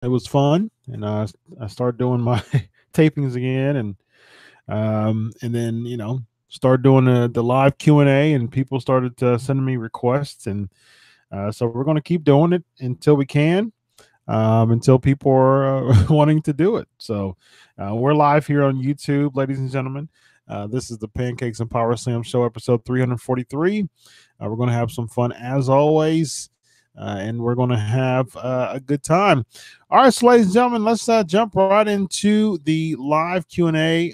it was fun, and I started doing my tapings again, and then started doing the live Q&A, and people started sending me requests, and so we're going to keep doing it until we can, until people are wanting to do it. So we're live here on YouTube, ladies and gentlemen. This is the Pancakes and Powerslams show, episode 343. We're going to have some fun as always, and we're going to have a good time. All right, so ladies and gentlemen, let's jump right into the live Q&A.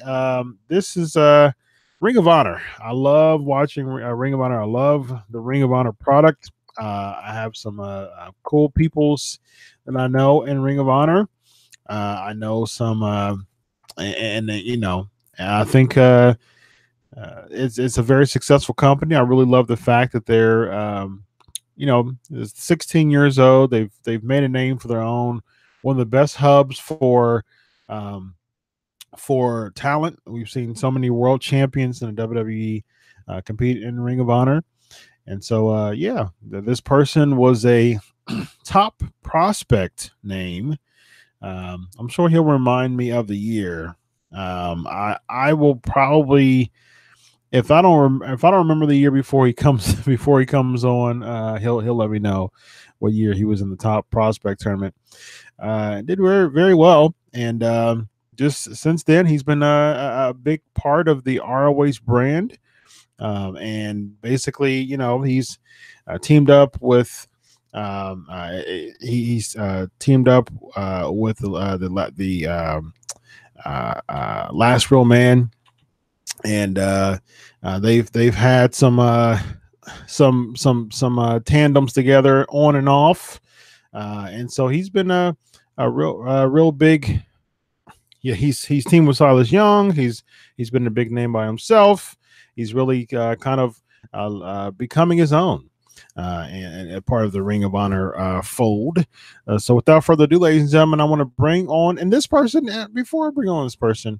This is Ring of Honor. I love watching Ring of Honor. I love the Ring of Honor product. I have some cool peoples that I know in Ring of Honor. I know some, I think it's a very successful company. I really love the fact that they're 16 years old. They've made a name for their own. One of the best hubs for talent. We've seen so many world champions in the WWE compete in Ring of Honor. And so, this person was a top prospect name. I'm sure he'll remind me of the year. I will probably, if I don't remember the year before he comes on, he'll let me know what year he was in the top prospect tournament. Did very, very well, and just since then he's been a big part of the ROH brand. And basically, he's teamed up with he's teamed up with the Last Real Man, and they've had some tandems together on and off, and so he's been a real big. Yeah, he's teamed with Silas Young. He's been a big name by himself. He's really kind of becoming his own and a part of the Ring of Honor fold. So without further ado, ladies and gentlemen, I want to bring on, and this person, before I bring on this person,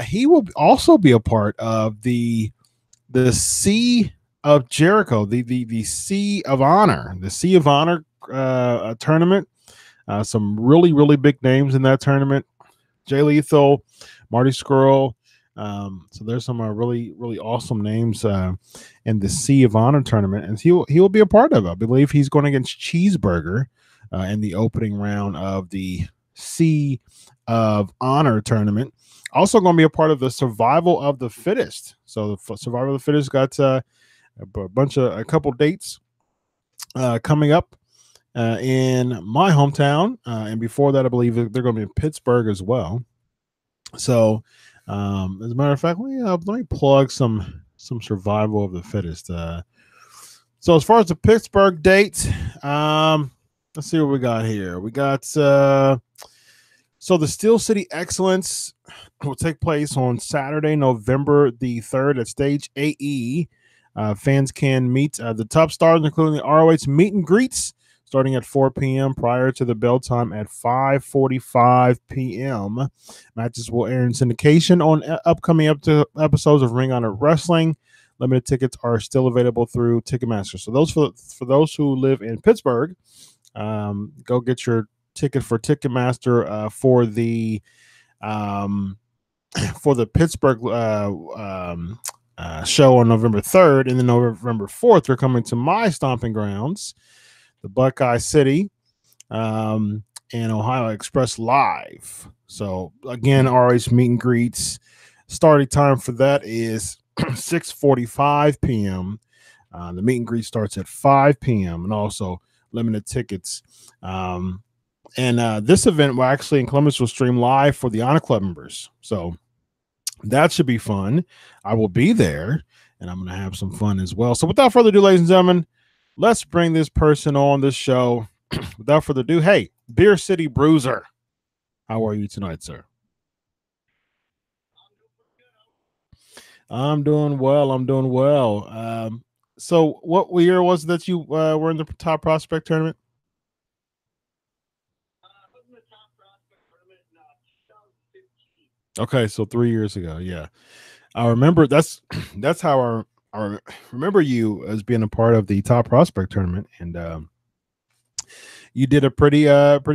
he will also be a part of the Sea of Jericho, the Sea of Honor, the Sea of Honor tournament. Some really, really big names in that tournament. Jay Lethal, Marty Scurll. So there's some really, really awesome names in the Sea of Honor tournament, and he will be a part of it. I believe he's going against Cheeseburger in the opening round of the Sea of Honor tournament. Also going to be a part of the Survival of the Fittest. So the Survival of the Fittest got a couple dates coming up in my hometown, and before that, I believe they're going to be in Pittsburgh as well. So. As a matter of fact, let me plug some Survival of the Fittest. So as far as the Pittsburgh date, let's see what we got here. We got so the Steel City Excellence will take place on Saturday, November the 3rd at Stage AE. Fans can meet the top stars, including the ROH meet and greets, starting at 4 p.m. prior to the bell time at 5:45 p.m. Matches will air in syndication on upcoming episodes of Ring Honor Wrestling. Limited tickets are still available through Ticketmaster. So those for those who live in Pittsburgh, go get your ticket for Ticketmaster for the Pittsburgh show on November 3rd, and then November 4th they're coming to my stomping grounds, the Buckeye City, and Ohio Express Live. So again, ROH meet and greets. Starting time for that is 6:45 p.m. The meet and greet starts at 5 p.m. and also limited tickets. And this event will actually in Columbus will stream live for the Honor Club members. So that should be fun. I will be there, and I'm going to have some fun as well. So without further ado, ladies and gentlemen, let's bring this person on this show. Without further ado, hey, Beer City Bruiser, how are you tonight, sir? I'm doing well. So what year was it that you were in the top prospect tournament? Okay, so 3 years ago. Yeah, I remember. That's how I remember you as being a part of the top prospect tournament, and you did a pretty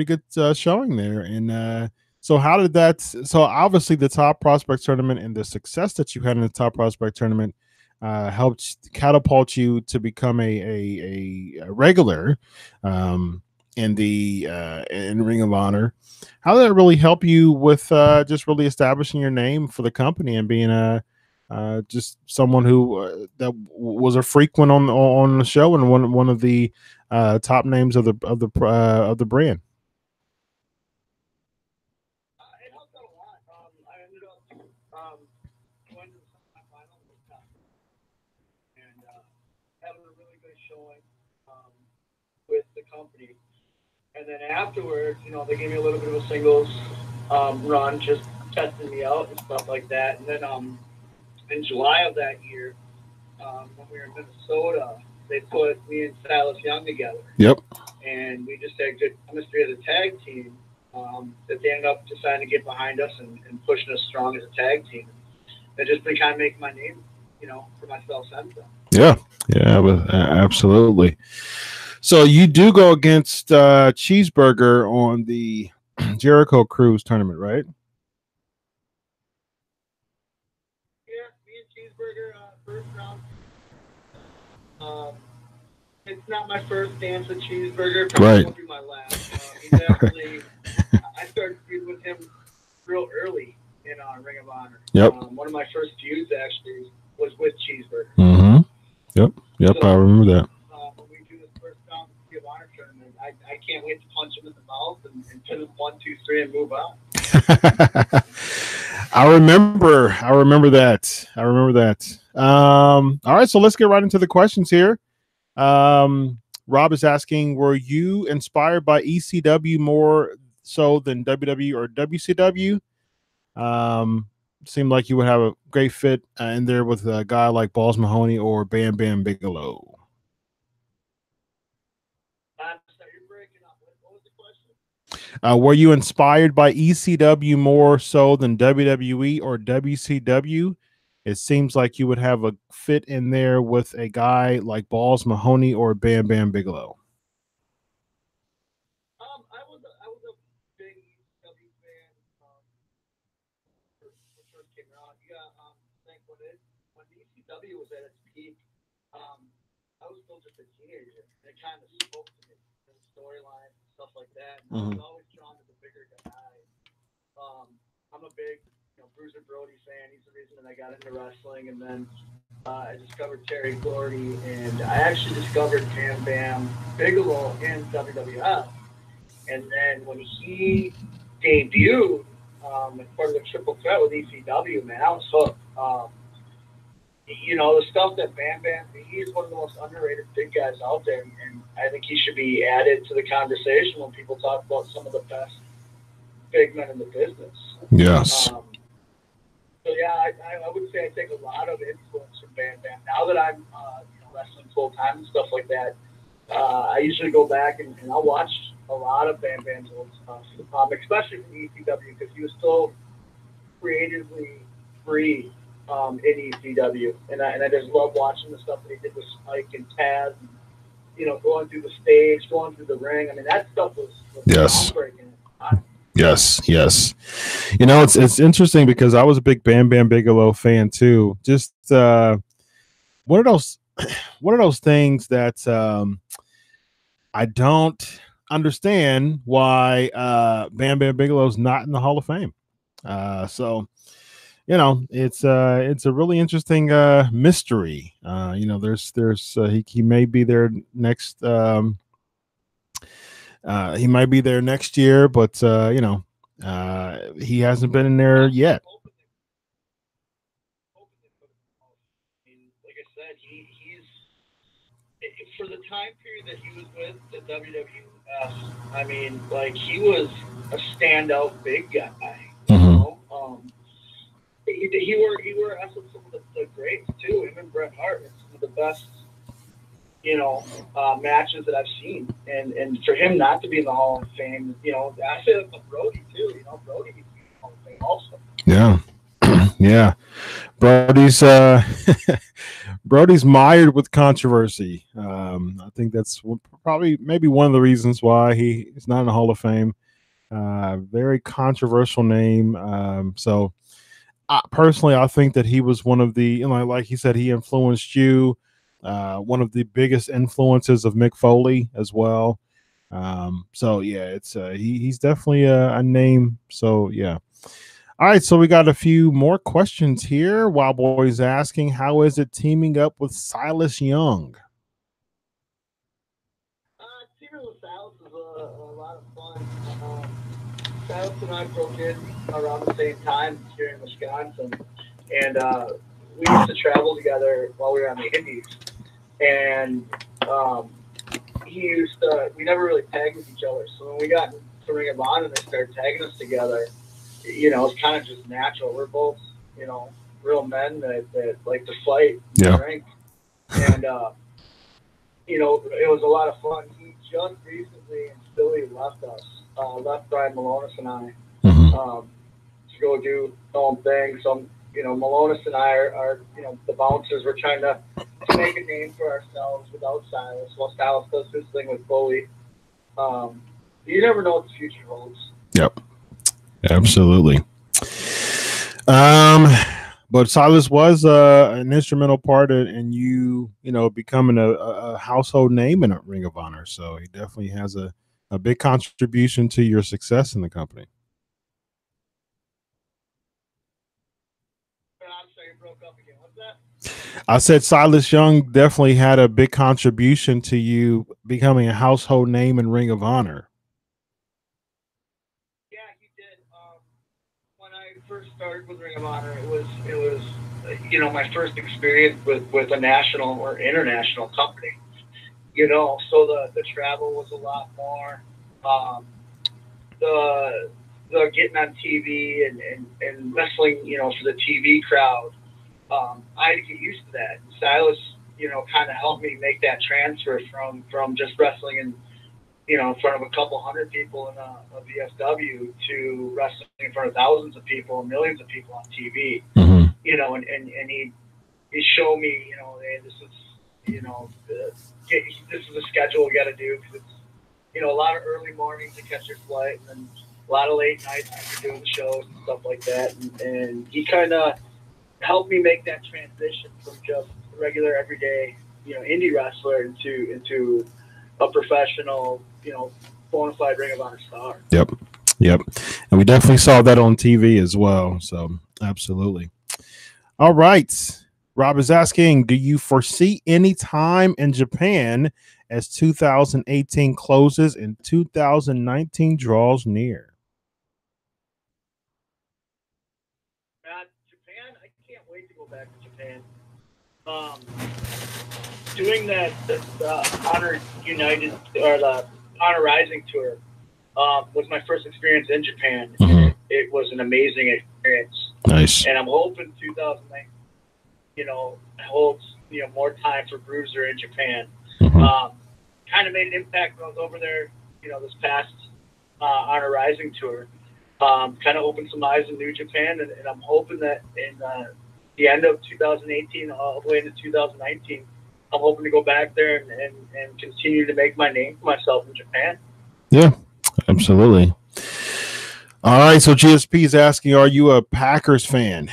good showing there. And so how did that? So obviously the Top Prospect Tournament and the success that you had in the Top Prospect Tournament helped catapult you to become a regular in the in Ring of Honor. How did that really help you with just really establishing your name for the company and being just someone who that was a frequent on the show and one of the top names of the brand? It helped out a lot. I ended up going to the semifinals and having a really good showing with the company. And then afterwards, you know, they gave me a little bit of a singles run, just testing me out and stuff like that. And then in July of that year, when we were in Minnesota, they put me and Silas Young together. Yep. And we just had good chemistry as a tag team that they ended up deciding to get behind us and pushing us strong as a tag team. That just been kind of making my name, you know, for myself since then. Yeah, but absolutely. So you do go against Cheeseburger on the Jericho Cruise tournament, right? Yeah, me and Cheeseburger first round. It's not my first dance with Cheeseburger, but right. It won't be my last. He definitely, I started feuding with him real early in Ring of Honor. Yep. One of my first feuds actually was with Cheeseburger. Mm-hmm. Yep. So, I remember that. When we do this first round of the Honor tournament, I can't wait to punch him in the mouth and pin him 1, 2, 3 and move on. I remember that. All right, so let's get right into the questions here. Rob is asking, were you inspired by ECW more so than WWE or WCW? Seemed like you would have a great fit in there with a guy like Balls Mahoney or Bam Bam Bigelow. What was the question? Were you inspired by ECW more so than WWE or WCW? It seems like you would have a fit in there with a guy like Balls Mahoney or Bam Bam Bigelow. I was a big ECW fan when it first came out. Yeah, I think when ECW was at its peak, I was still just a teenager. And it kind of spoke to me, the storyline and stuff like that. And I was always drawn to the bigger guy. I'm a big Bruiser Brody fan. He's the reason that I got into wrestling. And then I discovered Terry Gordy, and I actually discovered Bam Bam Bigelow in WWF. And then when he debuted as part of the Triple Threat with ECW, man, I was hooked. The stuff that Bam Bam, he's one of the most underrated big guys out there, and I think he should be added to the conversation when people talk about some of the best big men in the business. Yes. So yeah, I would say I take a lot of influence from Bam Bam. Now that I'm wrestling full time and stuff like that, I usually go back and I'll watch a lot of Bam Bam's old stuff, especially from ECW, because he was so creatively free in ECW, and I just love watching the stuff that he did with Spike and Taz, and, going through the stage, going through the ring. I mean, that stuff was yes. groundbreaking. Yes. It's interesting because I was a big Bam Bam Bigelow fan too. Just one of those things that I don't understand why Bam Bam Bigelow's not in the Hall of Fame. So it's a really interesting mystery. He may be there next. He might be there next year, but he hasn't been in there yet. Like I said, he's for the time period that he was with the WWF. I mean, like, he was a standout big guy. He wrestled some of the greats too. Him and Bret Hart, and some of the best matches that I've seen, and for him not to be in the Hall of Fame, I say that for Brody too. Brody needs to be in the Hall of Fame also. Yeah. Brody's Brody's mired with controversy. I think that's maybe one of the reasons why he is not in the Hall of Fame. Very controversial name. Personally, I think that he was one of the, like he said, he influenced you. One of the biggest influences of Mick Foley as well. So yeah, it's he's definitely a name. So yeah. All right, so we got a few more questions here. Wild Boy's asking, how is it teaming up with Silas Young? Teaming with Silas is a lot of fun. Silas and I broke in around the same time here in Wisconsin, and we used to travel together while we were on the Indies. And we never really tagged with each other. So when we got to Ring of Honor and they started tagging us together, it's kind of just natural. We're both, real men that like to fight and drink. And, it was a lot of fun. He just recently in Philly left us, left Brian Malonis and I to go do his own thing. So, Malonis and I are the bouncers. We're trying to make a name for ourselves without Silas. While Silas does his thing with Foley. You never know what the future holds. Yep. Absolutely. But Silas was an instrumental part in you becoming a household name in a Ring of Honor. So he definitely has a big contribution to your success in the company. I'm sorry, you broke up again. What's that? I said Silas Young definitely had a big contribution to you becoming a household name in Ring of Honor. First started with Ring of Honor, it was my first experience with a national or international company. So the travel was a lot more. The getting on TV and wrestling, for the TV crowd. I had to get used to that. And Silas, kind of helped me make that transfer from just wrestling in front of a couple hundred people in a VFW to wrestling in front of thousands of people and millions of people on TV. Mm-hmm. And he showed me, hey, this is a schedule we got to do, because it's, a lot of early mornings to catch your flight, and then a lot of late nights after doing the shows and stuff like that. And he kind of helped me make that transition from just a regular everyday, indie wrestler into a professional, bona fide Ring of Honor star. Yep. And we definitely saw that on TV as well. So absolutely. All right. Rob is asking, do you foresee any time in Japan as 2018 closes and 2019 draws near? Japan, I can't wait to go back to Japan. Doing the Honor United or the Honor Rising tour was my first experience in Japan. Mm-hmm. It was an amazing experience. Nice. And I'm hoping 2019, holds more time for Bruiser in Japan. Mm-hmm. Kind of made an impact when I was over there, this past Honor Rising tour. Kind of opened some eyes in New Japan, and I'm hoping that in the end of 2018 all the way into 2019, I'm hoping to go back there and continue to make my name for myself in Japan. Yeah, absolutely. All right, so GSP is asking, are you a Packers fan?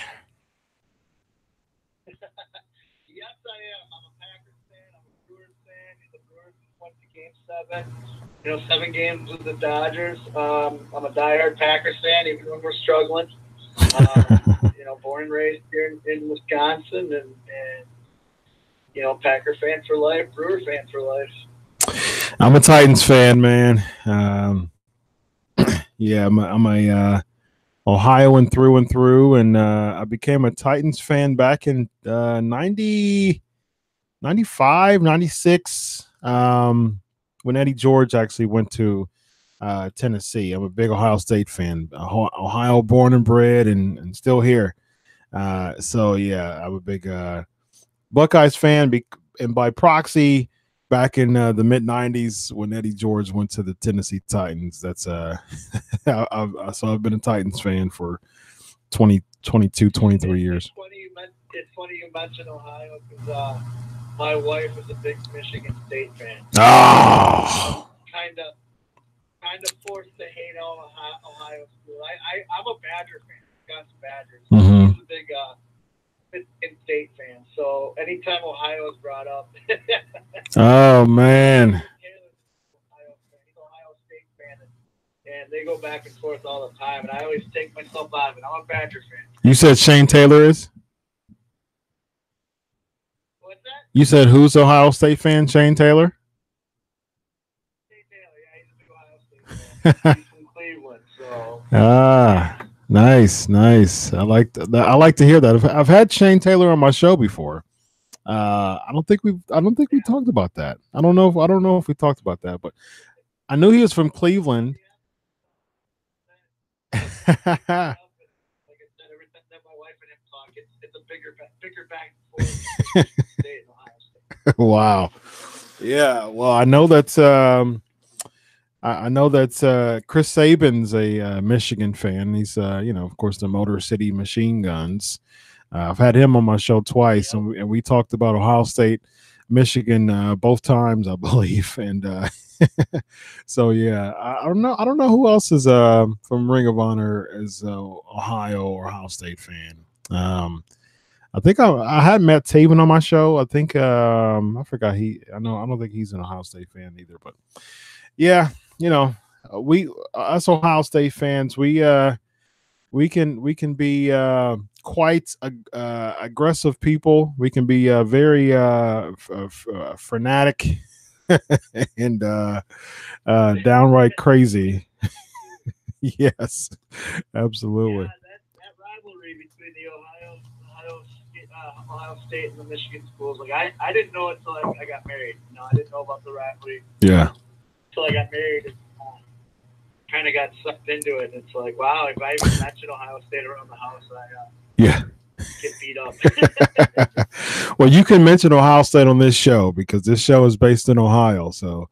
Yes, I am. I'm a Packers fan. I'm a Brewers fan. The Brewers went to Game 7. 7 games with the Dodgers. I'm a diehard Packers fan, even when we're struggling. Born and raised here in Wisconsin, and Packer fan for life, Brewer fan for life. I'm a Titans fan, man. Yeah, I'm a Ohioan through and through, and I became a Titans fan back in 90, 95, 96, when Eddie George actually went to Tennessee. I'm a big Ohio State fan, Ohio born and bred, and still here. So yeah, I'm a big Buckeyes fan, and by proxy, back in the mid '90s when Eddie George went to the Tennessee Titans. That's so I've been a Titans fan for 22, 23 years. It's it's funny you mentioned Ohio because my wife is a big Michigan State fan. Oh. Kind of forced to hate all Ohio school. I'm a Badger fan. Got some Badgers. Mm-hmm. He's a big Michigan State fan. So anytime Ohio is brought up, oh man. He's an Ohio State fan, and they go back and forth all the time. And I always take myself out of it. I'm a Badger fan. You said Shane Taylor is? What's that? You said who's Ohio State fan? Shane Taylor? Shane Taylor, yeah, he's a big Ohio State fan. He's from Cleveland, so. Nice. I like to hear that. I've had Shane Taylor on my show before. I don't think we talked about that. I don't know if we talked about that, but I knew he was from Cleveland. Like I said, every time that my wife and him talk, it's a bigger back and forth state in Ohio State. Wow. Yeah. Well, I know that Chris Sabin's a Michigan fan. He's of course, the Motor City Machine Guns. I've had him on my show twice, and we talked about Ohio State, Michigan both times, I believe. And so yeah, I don't know who else is from Ring of Honor is Ohio or Ohio State fan. I think I had Matt Taven on my show. I think I forgot I don't think he's an Ohio State fan either. But yeah, us Ohio State fans, we can be quite aggressive people. We can be very frenetic and downright crazy. Yes, absolutely. Yeah, that rivalry between the Ohio State and the Michigan schools. Like I didn't know it until I got married. I didn't know about the rivalry. Yeah. Until I got married, and kind of got sucked into it. And it's like, wow, if I even mention Ohio State around the house, I get beat up. Well, you can mention Ohio State on this show because this show is based in Ohio, so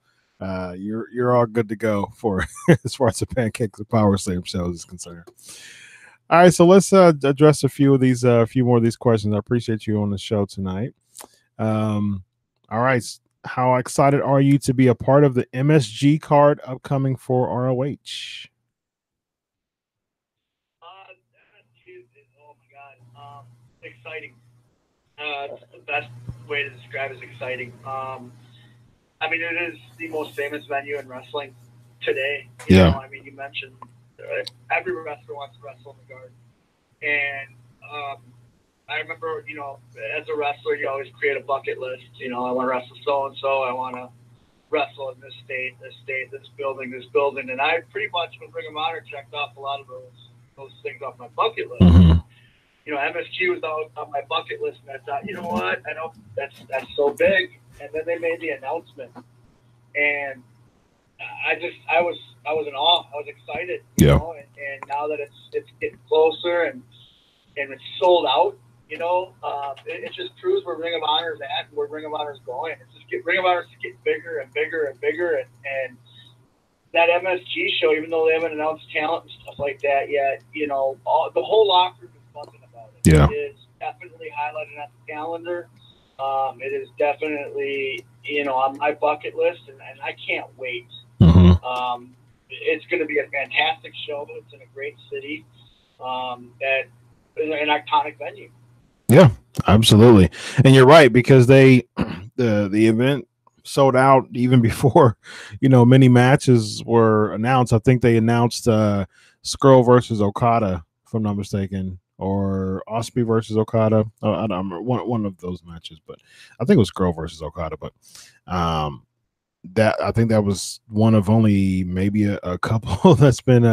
you're all good to go for as far as the Pancakes and Powerslams shows is concerned. All right, so let's address a few more of these questions. I appreciate you on the show tonight. All right, how excited are you to be a part of the MSG card upcoming for ROH? Oh my God, exciting. The best way to describe it is exciting. I mean, it is the most famous venue in wrestling today. You know, I mean, you mentioned every wrestler wants to wrestle in the Garden, and I remember, as a wrestler, you always create a bucket list. I want to wrestle so and so. I want to wrestle in this state, this building, and I pretty much, when Ring of Honor, checked off a lot of those things off my bucket list. Mm-hmm. MSG was on my bucket list, and I thought, you know what? I know that's so big. And then they made the announcement, and I was in awe. I was excited, yeah. And now that it's getting closer and it's sold out, it just proves where Ring of Honor is at and where Ring of Honor is going. It's just Ring of Honor is getting bigger and bigger and bigger, and that MSG show, even though they haven't announced talent and stuff like that yet, the whole locker room is buzzing about it. Yeah. It is definitely highlighted on the calendar. It is definitely, on my bucket list, and I can't wait. Mm-hmm. It's going to be a fantastic show. It's in a great city, that is an iconic venue. Yeah, absolutely. And you're right, because the event sold out even before, many matches were announced. I think they announced Skrull versus Okada, if I'm not mistaken, or Osprey versus Okada. I don't remember one of those matches, but I think it was Skrull versus Okada. But that, I think that was one of only maybe a couple that's been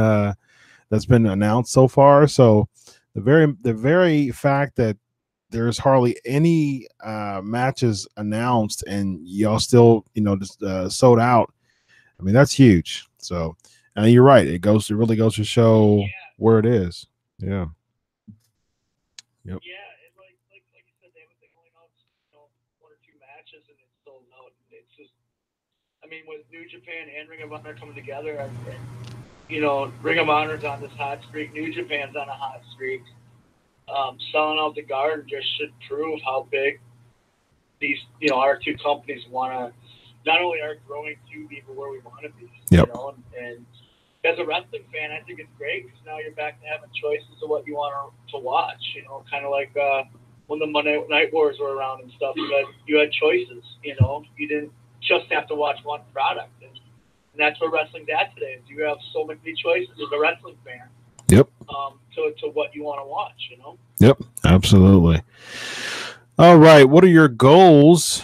announced so far. So the very fact that there's hardly any matches announced and y'all still just sold out, I mean, that's huge. So you're right, it really goes to show where it is. Yeah. Yep. Yeah, and like you said, they only announced one or two matches and it's sold out. It's just, I mean, with New Japan and Ring of Honor coming together, Ring of Honor's on this hot streak, New Japan's on a hot streak. selling out the Garden just should prove how big these, our two companies want to, not only are growing to be, but where we want to be. Yep. And as a wrestling fan, I think it's great because now you're back to having choices of what you want to watch. Kind of like when the Monday Night Wars were around and stuff. You had choices. You didn't just have to watch one product, and that's where wrestling's at today. Is you have so many choices as a wrestling fan. Yep. To what you want to watch. Yep. Absolutely. All right. What are your goals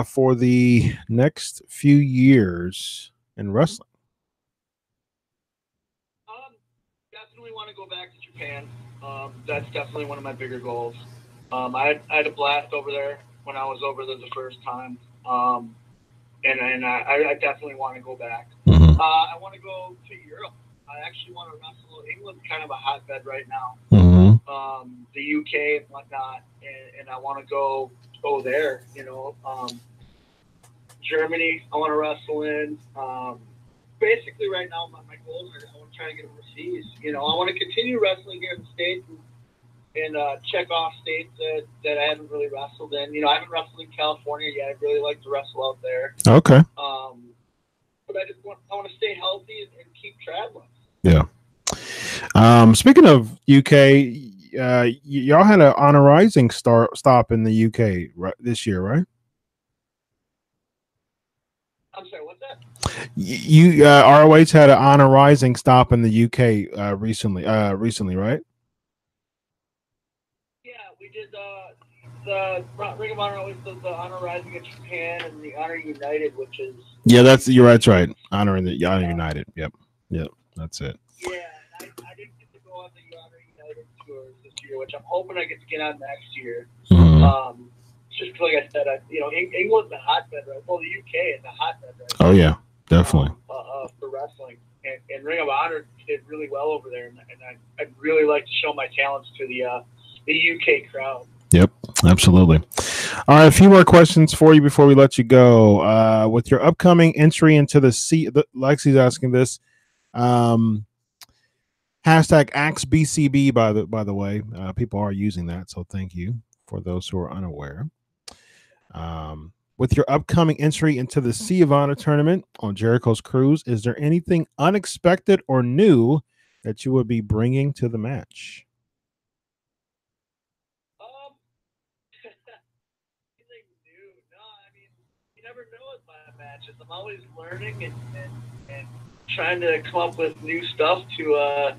for the next few years in wrestling? Definitely want to go back to Japan. That's definitely one of my bigger goals. I had a blast over there when I was over there the first time. And I definitely want to go back. Mm-hmm. I want to go to Europe. I actually want to wrestle. England's kind of a hotbed right now. Mm-hmm. The UK and whatnot, and I want to go there. Germany, I want to wrestle in. Basically, right now, my goals are I want to try to get overseas. I want to continue wrestling here in the States and check off states that I haven't really wrestled in. I haven't wrestled in California yet. I'd really like to wrestle out there. Okay. But I want to stay healthy and keep traveling. Yeah. Speaking of UK, y'all had an Honor Rising stop in the UK this year, right? I'm sorry, what's that? You ROH had an Honor Rising stop in the UK recently, right? Yeah, we did the Ring of Honor always does the Honor Rising in Japan and the Honor United, which is that's right. Honor United. Yep, that's it. Yeah, I didn't get to go on the Honor United tours this year, which I'm hoping I get to get on next year. Mm-hmm. Just like I said, England's a hotbed, right? Well, the UK is a hotbed, right? Oh yeah, definitely. For wrestling, and Ring of Honor did really well over there, and I'd really like to show my talents to the UK crowd. Yep, absolutely. All right, a few more questions for you before we let you go. With your upcoming entry into the Lexi's asking this. Hashtag AxeBCB, by the way. People are using that, so thank you for those who are unaware. With your upcoming entry into the Sea of Honor tournament on Jericho's Cruise, is there anything unexpected or new that you would be bringing to the match? Anything new? No, I mean, you never know with my matches. I'm always learning and trying to come up with new stuff to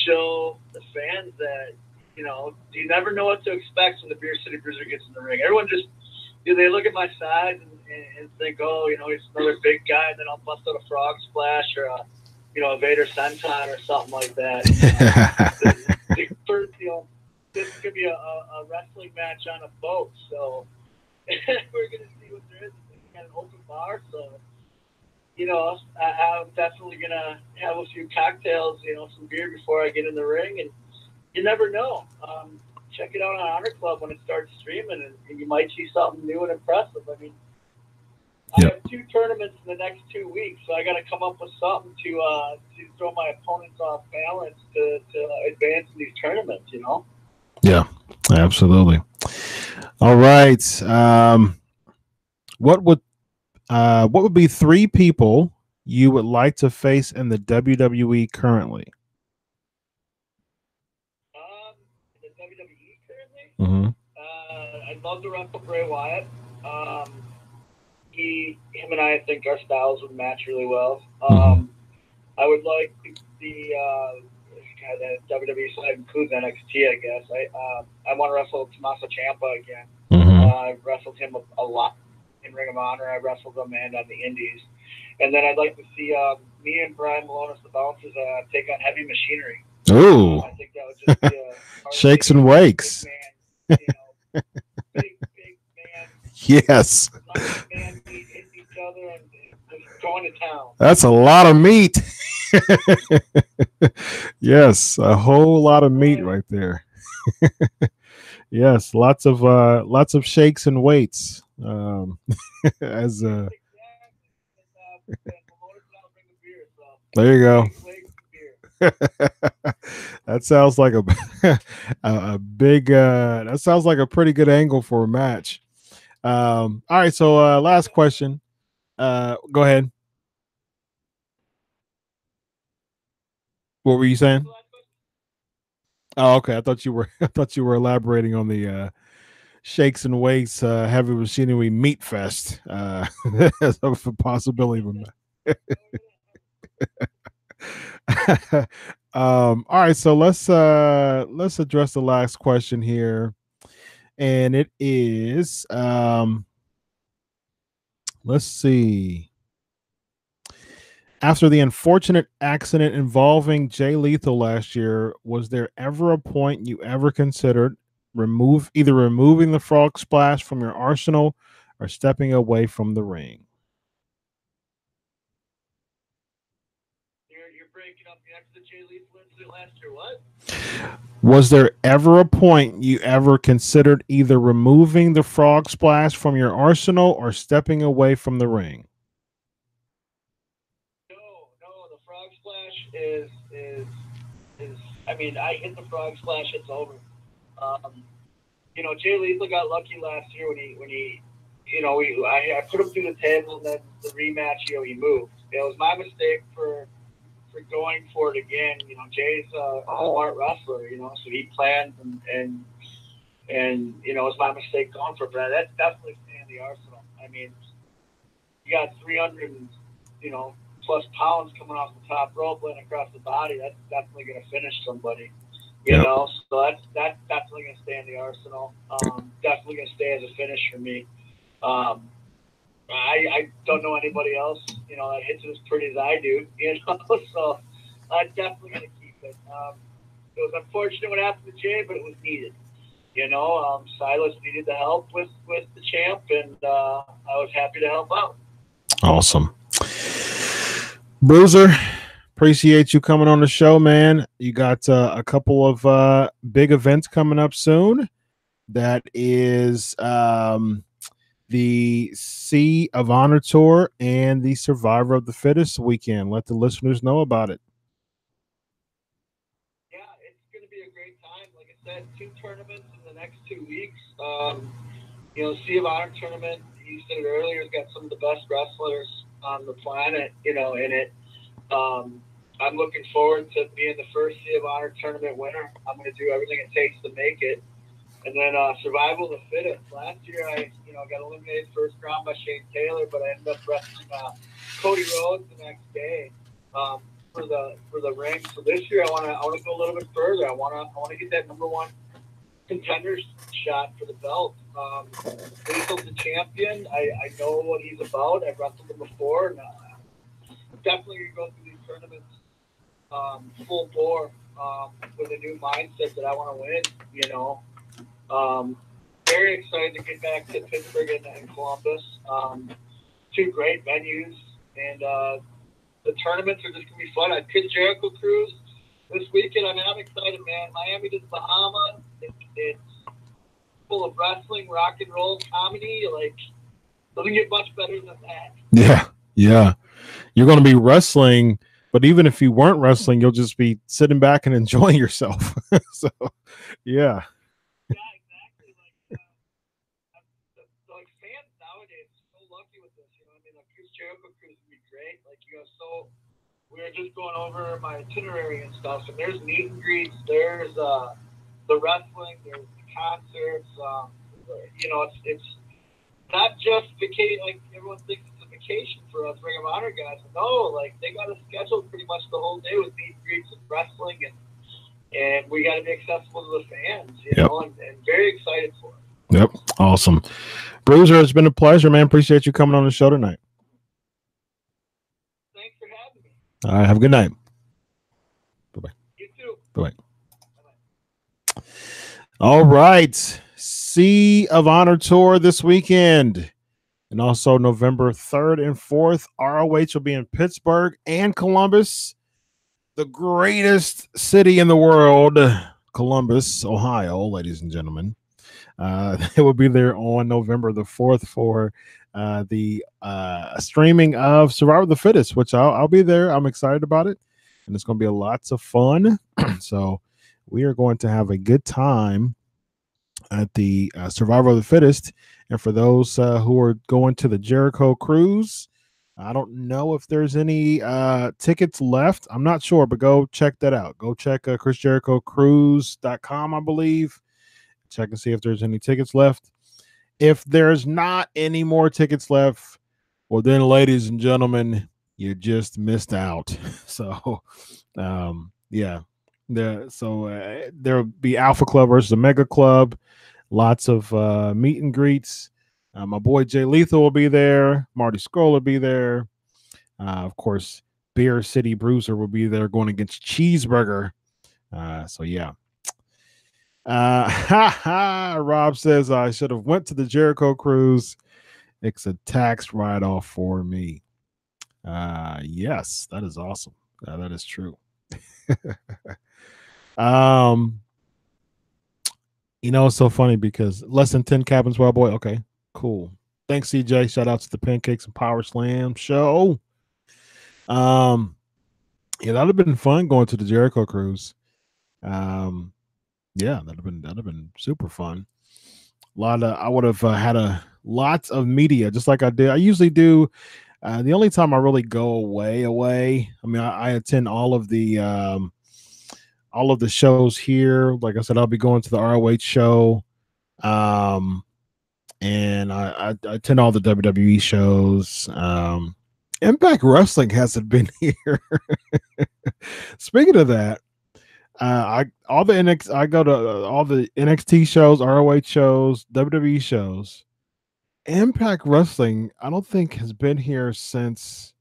show the fans that, you never know what to expect when the Beer City Bruiser gets in the ring. Everyone just, they look at my size and think, oh, he's another big guy, and then I'll bust out a frog splash or a Vader senton or something like that. This could be a wrestling match on a boat, so we're going to see what there is. It's got an open bar, so I'm definitely going to have a few cocktails, some beer before I get in the ring, and you never know. Check it out on Honor Club when it starts streaming, and you might see something new and impressive. I mean, I have 2 tournaments in the next 2 weeks, so I got to come up with something to throw my opponents off balance to advance in these tournaments, Yeah, absolutely. All right. What would be 3 people you would like to face in the WWE currently? The WWE currently? Mm-hmm. I'd love to wrestle Bray Wyatt. Him and I think our styles would match really well. I would like the WWE side includes NXT, I guess. I want to wrestle Tommaso Ciampa again. Mm-hmm. I've wrestled him a lot in Ring of Honor. I wrestled him and on the Indies. And then I'd like to see me and Brian Malonis, the Bouncers, take on Heavy Machinery. Ooh. I think that would just be a shakes and wakes. Big man, big man. Yes. Man meet each other and just going to town. That's a lot of meat. Yes, a whole lot of meat right there. Yes, lots of shakes and weights. As there you go. That sounds like a big that sounds like a pretty good angle for a match. All right, so last question. Go ahead. What were you saying? Oh, okay. I thought you were elaborating on the shakes and weights heavy machinery meat fest as a possibility of all right, so let's address the last question here, and it is let's see. After the unfortunate accident involving Jay Lethal last year, was there ever a point you ever considered either removing the frog splash from your arsenal or stepping away from the ring? You're breaking up after the Jay Lethal incident last year. What? Was there ever a point you ever considered either removing the frog splash from your arsenal or stepping away from the ring? No, the frog splash is I mean, I hit the frog splash, it's over. You know, Jay Lethal got lucky last year when he you know, I put him through the table, and then the rematch, you know, he moved. It was my mistake for going for it again. You know, Jay's a smart wrestler, you know, so he planned and you know, it's my mistake going for it. But that's definitely in the arsenal. I mean, you got 300, you know, plus pounds coming off the top rope, laying across the body. That's definitely going to finish somebody. You know, so that's definitely going to stay in the arsenal. Definitely going to stay as a finish for me. I don't know anybody else, you know, that hits it as pretty as I do, you know, so I'm definitely going to keep it. It was unfortunate what happened to Jay, but it was needed. You know, Silas needed the help with the champ, and I was happy to help out. Awesome. Bruiser, appreciate you coming on the show, man. You got a couple of big events coming up soon. That is the Sea of Honor Tour and the Survivor of the Fittest weekend. Let the listeners know about it. Yeah, it's going to be a great time. Like I said, 2 tournaments in the next 2 weeks. You know, Sea of Honor tournament, you said it earlier, has got some of the best wrestlers on the planet, you know, in it. I'm looking forward to being the first Sea of Honor tournament winner. I'm going to do everything it takes to make it. And then Survival of the Fittest. Last year, I got eliminated first round by Shane Taylor, but I ended up wrestling Cody Rhodes the next day for the ring. So this year, I want to go a little bit further. I want to get that #1 contender shot for the belt. Lethal's the champion. I know what he's about. I've wrestled him before. And, definitely going to go through these tournaments full bore with a new mindset that I want to win. You know. Very excited to get back to Pittsburgh and Columbus. 2 great venues, and the tournaments are just going to be fun. I picked Jericho Cruise this weekend. I mean, I'm excited, man. Miami to the Bahamas. It's full of wrestling, rock and roll, comedy. Like, doesn't get much better than that. Yeah. You're going to be wrestling, but even if you weren't wrestling, you'll just be sitting back and enjoying yourself. So, yeah. So we're just going over my itinerary and stuff. And there's meet and greets, there's the wrestling, there's the concerts. You know, it's not just vacation. Like everyone thinks it's a vacation for us Ring of Honor guys. No, like they got to schedule pretty much the whole day with meet and greets and wrestling, and we got to be accessible to the fans. You know, and very excited for it. Yep, awesome. Bruiser, it's been a pleasure, man. Appreciate you coming on the show tonight. All right, have a good night. Bye-bye. You too. Bye-bye. Bye-bye. All right. Sea of Honor Tour this weekend. And also November 3rd and 4th. ROH will be in Pittsburgh and Columbus. The greatest city in the world, Columbus, Ohio, ladies and gentlemen. They will be there on November the 4th for the streaming of Survivor of the Fittest, which I'll be there. I'm excited about it, and it's going to be lots of fun. So we are going to have a good time at the Survivor of the Fittest. And for those who are going to the Jericho Cruise, I don't know if there's any tickets left. I'm not sure, but go check that out. Go check ChrisJerichoCruise.com, I believe. Check and see if there's any tickets left. If there's not any more tickets left, well, then, ladies and gentlemen, you just missed out. So, yeah. There'll be Alpha Club versus Omega Club. Lots of meet and greets. My boy Jay Lethal will be there. Marty Scurll will be there. Of course, Beer City Bruiser will be there going against Cheeseburger. So yeah. Rob says I should have went to the Jericho Cruise. It's a tax write-off for me. Yes, that is awesome. That is true. You know, it's so funny because less than 10 cabins, well, boy. Okay, cool. Thanks, CJ. Shout out to the Pancakes and Powerslams show. Yeah, that'd have been fun going to the Jericho Cruise. Yeah, that'd have been super fun. I would have had lots of media, just like I did. I usually do. The only time I really go away. I mean, I attend all of the shows here. Like I said, I'll be going to the ROH show. And I attend all the WWE shows. Impact Wrestling hasn't been here. Speaking of that, I go to all the NXT shows, ROH shows, WWE shows. Impact Wrestling, I don't think has been here since.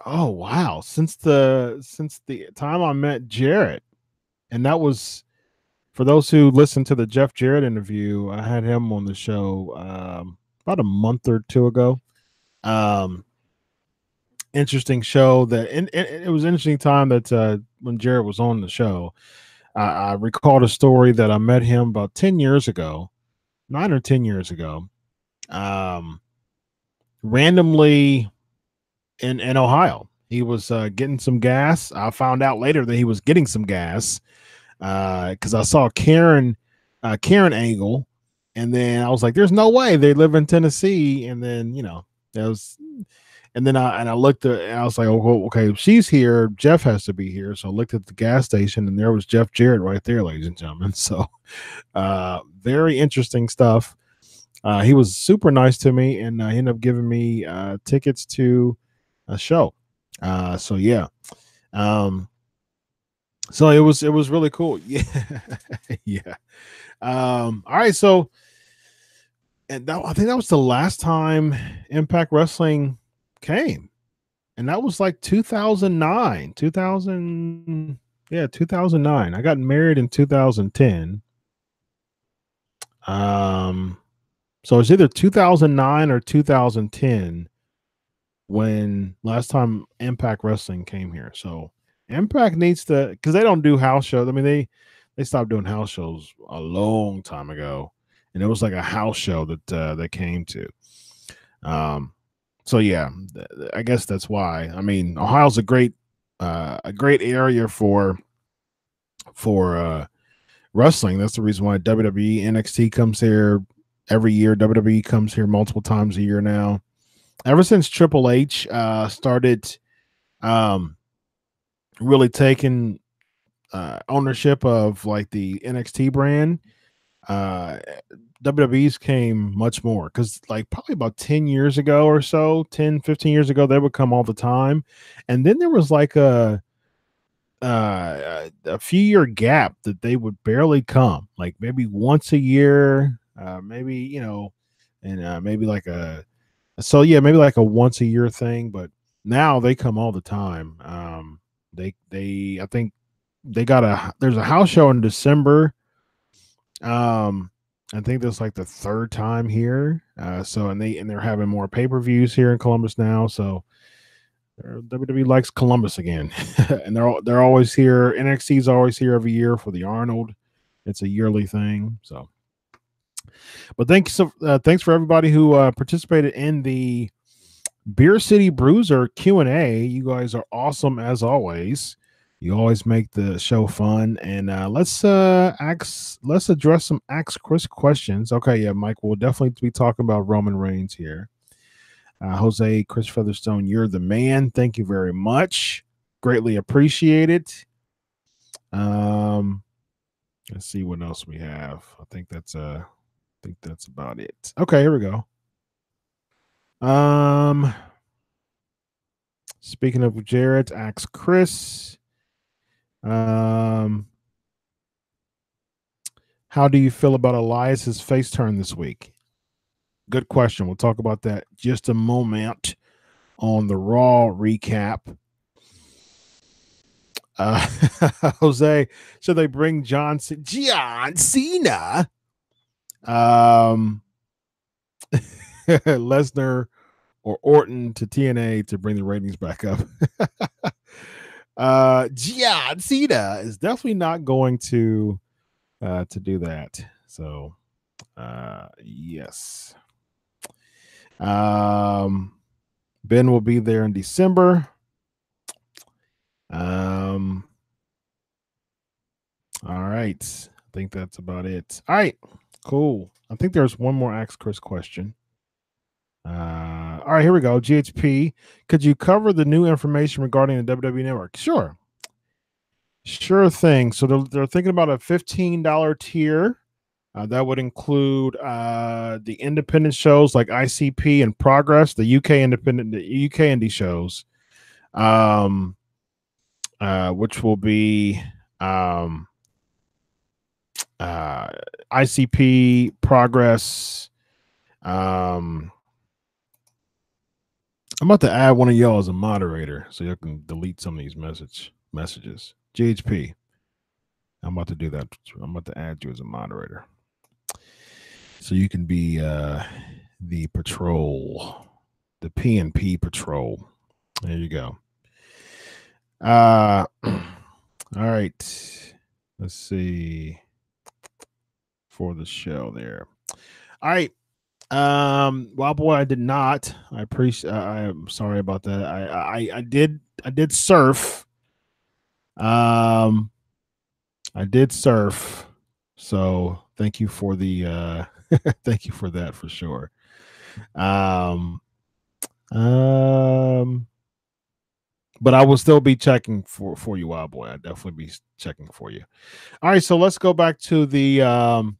Oh wow! Since the time I met Jarrett, and that was for those who listened to the Jeff Jarrett interview. I had him on the show about a month or two ago. Interesting show it was an interesting time that when Jarrett was on the show. I recalled a story that I met him about 10 years ago, 9 or 10 years ago, randomly in Ohio. He was getting some gas. I found out later that he was getting some gas because I saw Karen Angle, and then I was like, "There's no way they live in Tennessee." And then I looked at, and I was like, "Oh, okay, if she's here, Jeff has to be here." So I looked at the gas station, and there was Jeff Jarrett right there, ladies and gentlemen. So very interesting stuff. He was super nice to me, and he ended up giving me tickets to a show. So yeah. So it was really cool. Yeah. Yeah. All right. So I think that was the last time Impact Wrestling came. And that was like 2009. 2009. I got married in 2010. So it's either 2009 or 2010 when last time Impact Wrestling came here. So Impact needs to, because they don't do house shows. I mean, they stopped doing house shows a long time ago, and it was like a house show that they came to. So yeah, I guess that's why. I mean, Ohio's a great area for wrestling. That's the reason why WWE NXT comes here every year. WWE comes here multiple times a year now. Ever since Triple H started really taking ownership of like the NXT brand, WWE's came much more, because like probably about 10 years ago or so, 10, 15 years ago, they would come all the time. And then there was like a few year gap that they would barely come, like maybe once a year, maybe, and maybe like maybe like a once a year thing. But now they come all the time. I think there's a house show in December. I think that's like the third time here. They're having more pay-per-views here in Columbus now. So WWE likes Columbus again. And they're always here. NXT's always here every year for the Arnold. It's a yearly thing. So, but thanks for everybody who participated in the Beer City Bruiser Q&A. You guys are awesome as always. You always make the show fun, and let's address some Ask Chris questions. Okay, yeah, Mike, we'll definitely be talking about Roman Reigns here. Jose Chris Featherstone, you're the man. Thank you very much. Greatly appreciate it. Let's see what else we have. I think that's about it. Okay, here we go. Speaking of Jarrett, ask Chris. How do you feel about Elias's face turn this week? Good question. We'll talk about that just a moment on the Raw recap. Jose, should they bring John Cena? Lesnar or Orton to TNA to bring the ratings back up. John Cena is definitely not going to do that. So yes. Ben will be there in December. All right. I think that's about it. All right. Cool. I think there's one more Ask Chris question. All right, here we go. GHP, could you cover the new information regarding the WWE Network? Sure thing. So they're thinking about a $15 tier that would include the independent shows like ICP and Progress, the UK indie shows, which will be ICP, Progress. I'm about to add one of y'all as a moderator so you can delete some of these messages. GHP, I'm about to do that. I'm about to add you as a moderator so you can be the patrol, the P&P patrol. There you go. All right. Let's see for the show there. All right. Well, boy, I did not. I appreciate. I am sorry about that. I did surf. I did surf. So thank you for the thank you for that for sure. But I will still be checking for you, Wild Boy. I'll definitely be checking for you. All right, so let's go back to the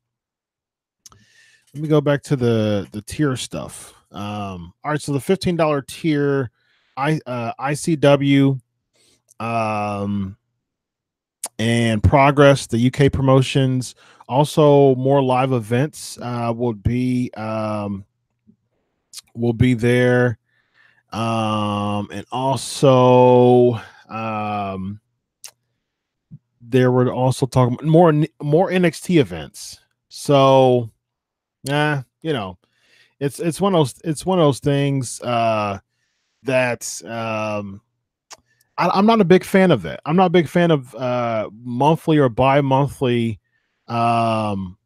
let me go back to the tier stuff. All right, so the $15 tier, ICW, and Progress, the UK promotions, also more live events will be there, and also there were also talking more NXT events. So. Yeah, you know, it's one of those things that I'm not a big fan of that. I'm not a big fan of monthly or bi-monthly NXT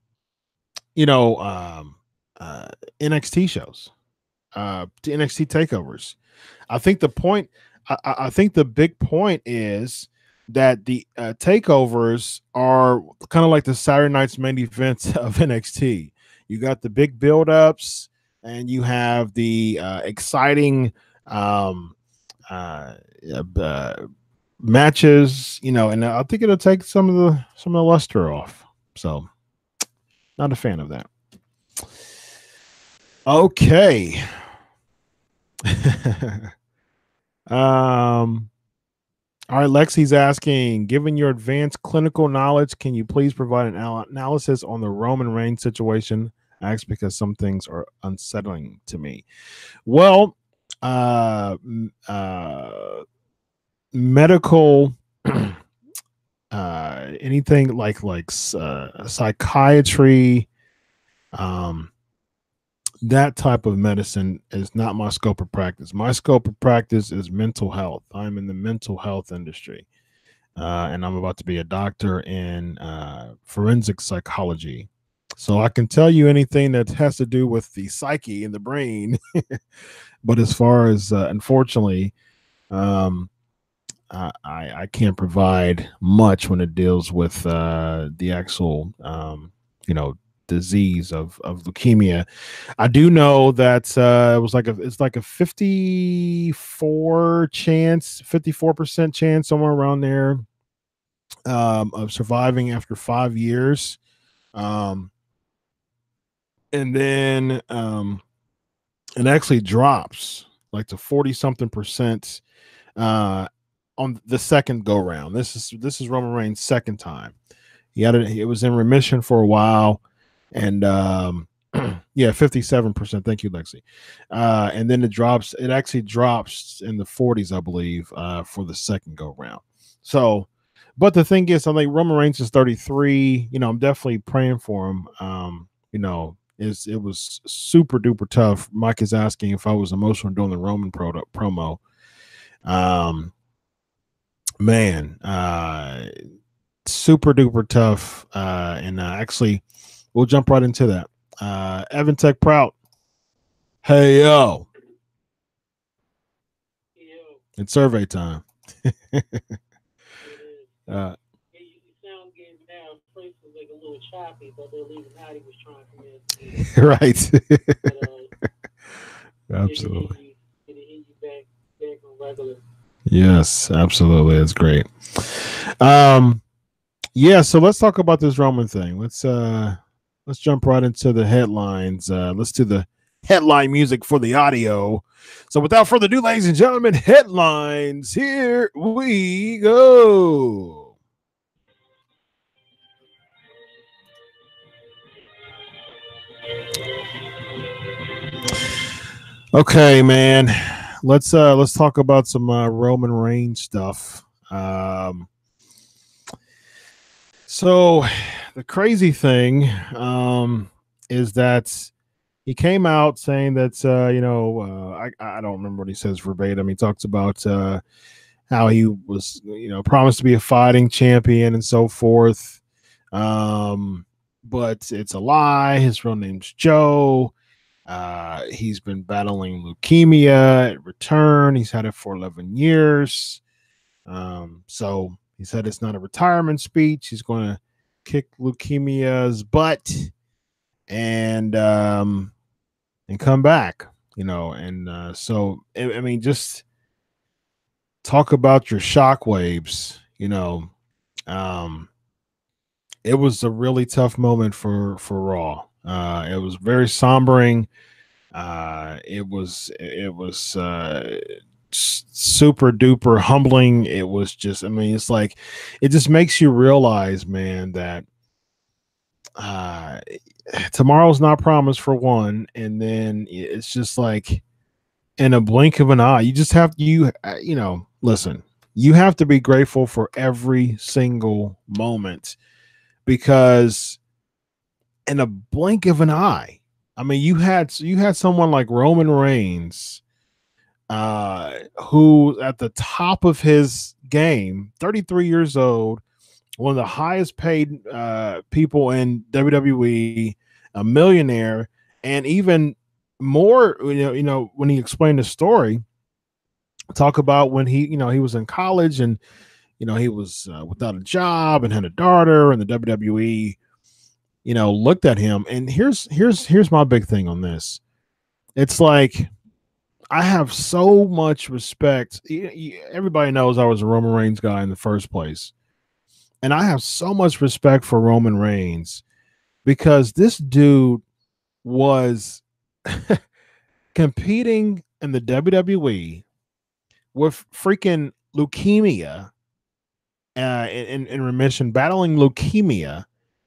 shows, the NXT takeovers. I think the point I think the big point is that the takeovers are kind of like the Saturday night's main events of NXT. You got the big build-ups, and you have the exciting matches, and I think it'll take some of the luster off. So, not a fan of that. Okay. All right, Lexi's asking, given your advanced clinical knowledge, can you please provide an analysis on the Roman Reigns situation? I ask because some things are unsettling to me. Well, medical, anything like psychiatry, that type of medicine is not my scope of practice. My scope of practice is mental health. I'm in the mental health industry, and I'm about to be a doctor in forensic psychology. So I can tell you anything that has to do with the psyche and the brain. But as far as, unfortunately, I can't provide much when it deals with the actual disease of leukemia. I do know that it's like a 54% chance, somewhere around there, of surviving after 5 years. And then it actually drops like to 40 something percent on the second go round. This is Roman Reigns' second time. It was in remission for a while, and 57%. Thank you, Lexi. And then it actually drops in the 40s, I believe, for the second go round. So, but the thing is, I think Roman Reigns is 33. I'm definitely praying for him. It was super duper tough. Mike is asking if I was emotional during the Roman promo. Man, super duper tough. And actually, we'll jump right into that. Evan Tech Prout. Hey, yo. It's survey time. You sound good now. First was like a little choppy, but the Illuminati was trying to come in. Right. But, absolutely. Did it hit you back on regular? Yes, absolutely. It's great. So let's talk about this Roman thing. Let's jump right into the headlines. Let's do the headline music for the audio. So without further ado, ladies and gentlemen, headlines. Here we go. Okay, man. Let's talk about some Roman Reigns stuff. So the crazy thing is that he came out saying that I don't remember what he says verbatim. He talks about how he was promised to be a fighting champion and so forth. But it's a lie. His real name's Joe. He's been battling leukemia at return. He's had it for 11 years. So he said it's not a retirement speech. He's going to kick leukemia's butt and come back, so I mean, just talk about your shockwaves, it was a really tough moment for Raw. It was very sombering. It was super duper humbling. It was just, it's like, it just makes you realize, man, that tomorrow's not promised, for one, and then it's just like in a blink of an eye, you just have listen, you have to be grateful for every single moment, because in a blink of an eye, you had someone like Roman Reigns, who at the top of his game, 33 years old, one of the highest paid people in WWE, a millionaire, and even more, when he explained the story, talk about when he was in college and, he was without a job and had a daughter, and the WWE, looked at him. And here's my big thing on this. It's like, I have so much respect. Everybody knows I was a Roman Reigns guy in the first place. And I have so much respect for Roman Reigns, because this dude was competing in the WWE with freaking leukemia, in remission, battling leukemia.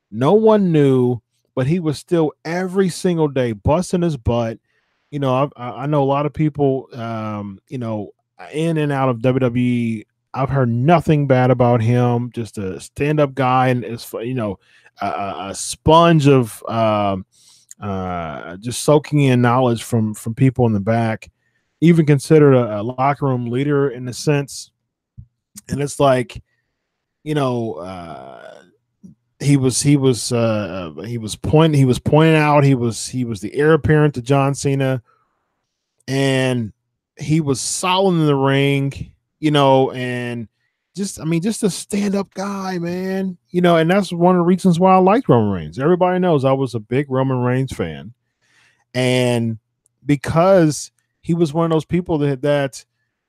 No one knew, but he was still every single day busting his butt. I know a lot of people, in and out of WWE. I've heard nothing bad about him. Just a stand-up guy, and it's a sponge of just soaking in knowledge from people in the back. Even considered a locker room leader in a sense. And it's like, he was pointing out he was the heir apparent to John Cena, and he was solid in the ring, and just a stand-up guy, man. You know, and that's one of the reasons why I liked Roman Reigns. Everybody knows I was a big Roman Reigns fan. And because he was one of those people that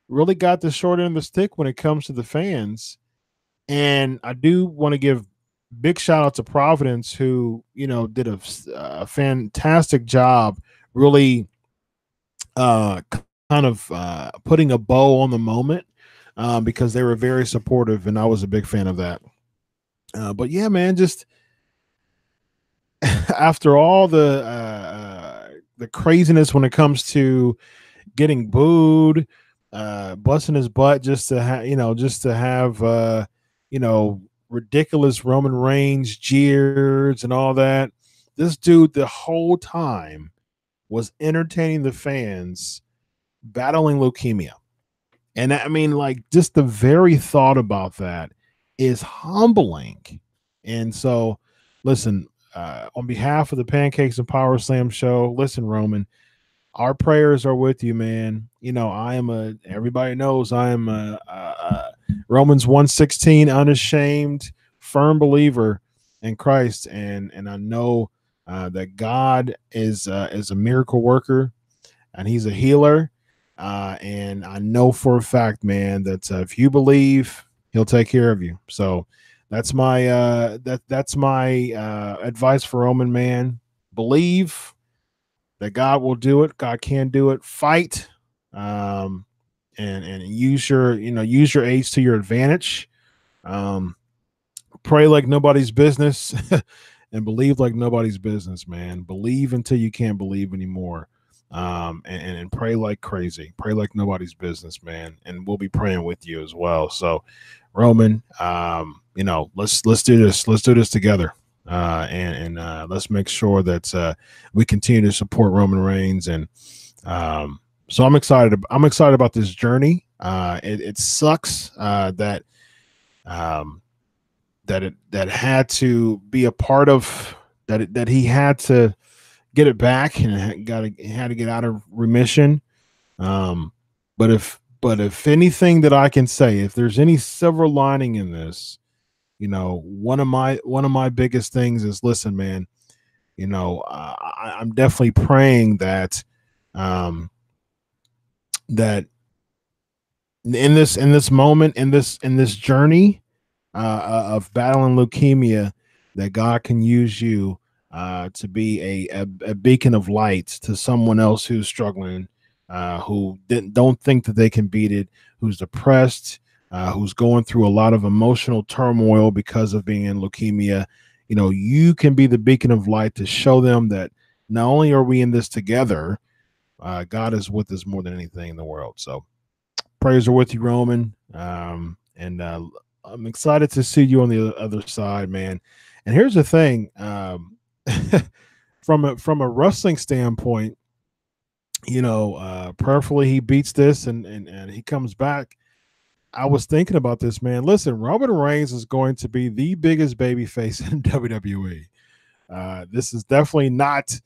really got the short end of the stick when it comes to the fans. And I do want to give big shout out to Providence, who, you know, did a fantastic job really kind of putting a bow on the moment, because they were very supportive, and I was a big fan of that. But yeah, man, just after all the craziness when it comes to getting booed, busting his butt just to have ridiculous Roman Reigns jeers and all that. This dude the whole time was entertaining the fans battling leukemia. And I mean, like, just the very thought about that is humbling. And so, listen, on behalf of the Pancakes and Powerslam show, listen, Roman, our prayers are with you, man. You know, everybody knows I am a Romans 1:16 unashamed, firm believer in Christ. And I know that God is a miracle worker, and he's a healer. And I know for a fact, man, that if you believe, he'll take care of you. So that's my that's my advice for Roman, man. Believe that God will do it. God can do it. Fight, and use your age to your advantage. Pray like nobody's business, and believe like nobody's business, man. Believe until you can't believe anymore. And pray like crazy. Pray like nobody's business, man. And we'll be praying with you as well. So, Roman, let's do this. Let's do this together. And let's make sure that we continue to support Roman Reigns. And so I'm excited. I'm excited about this journey. It sucks that it had to be a part of that. That he had to get it back and had to get out of remission. But if anything that I can say, if there's any silver lining in this, you know, one of my biggest things is, listen, man, you know, I'm definitely praying that that in this moment, in this journey of battling leukemia, that God can use you to be a beacon of light to someone else who's struggling, who don't think that they can beat it, who's depressed, who's going through a lot of emotional turmoil because of being in leukemia. You know, you can be the beacon of light to show them that not only are we in this together, God is with us more than anything in the world. So prayers are with you, Roman. And I'm excited to see you on the other side, man. And here's the thing, from a wrestling standpoint, you know, prayerfully he beats this and he comes back. I was thinking about this, man. Listen, Roman Reigns is going to be the biggest babyface in WWE. This is definitely not.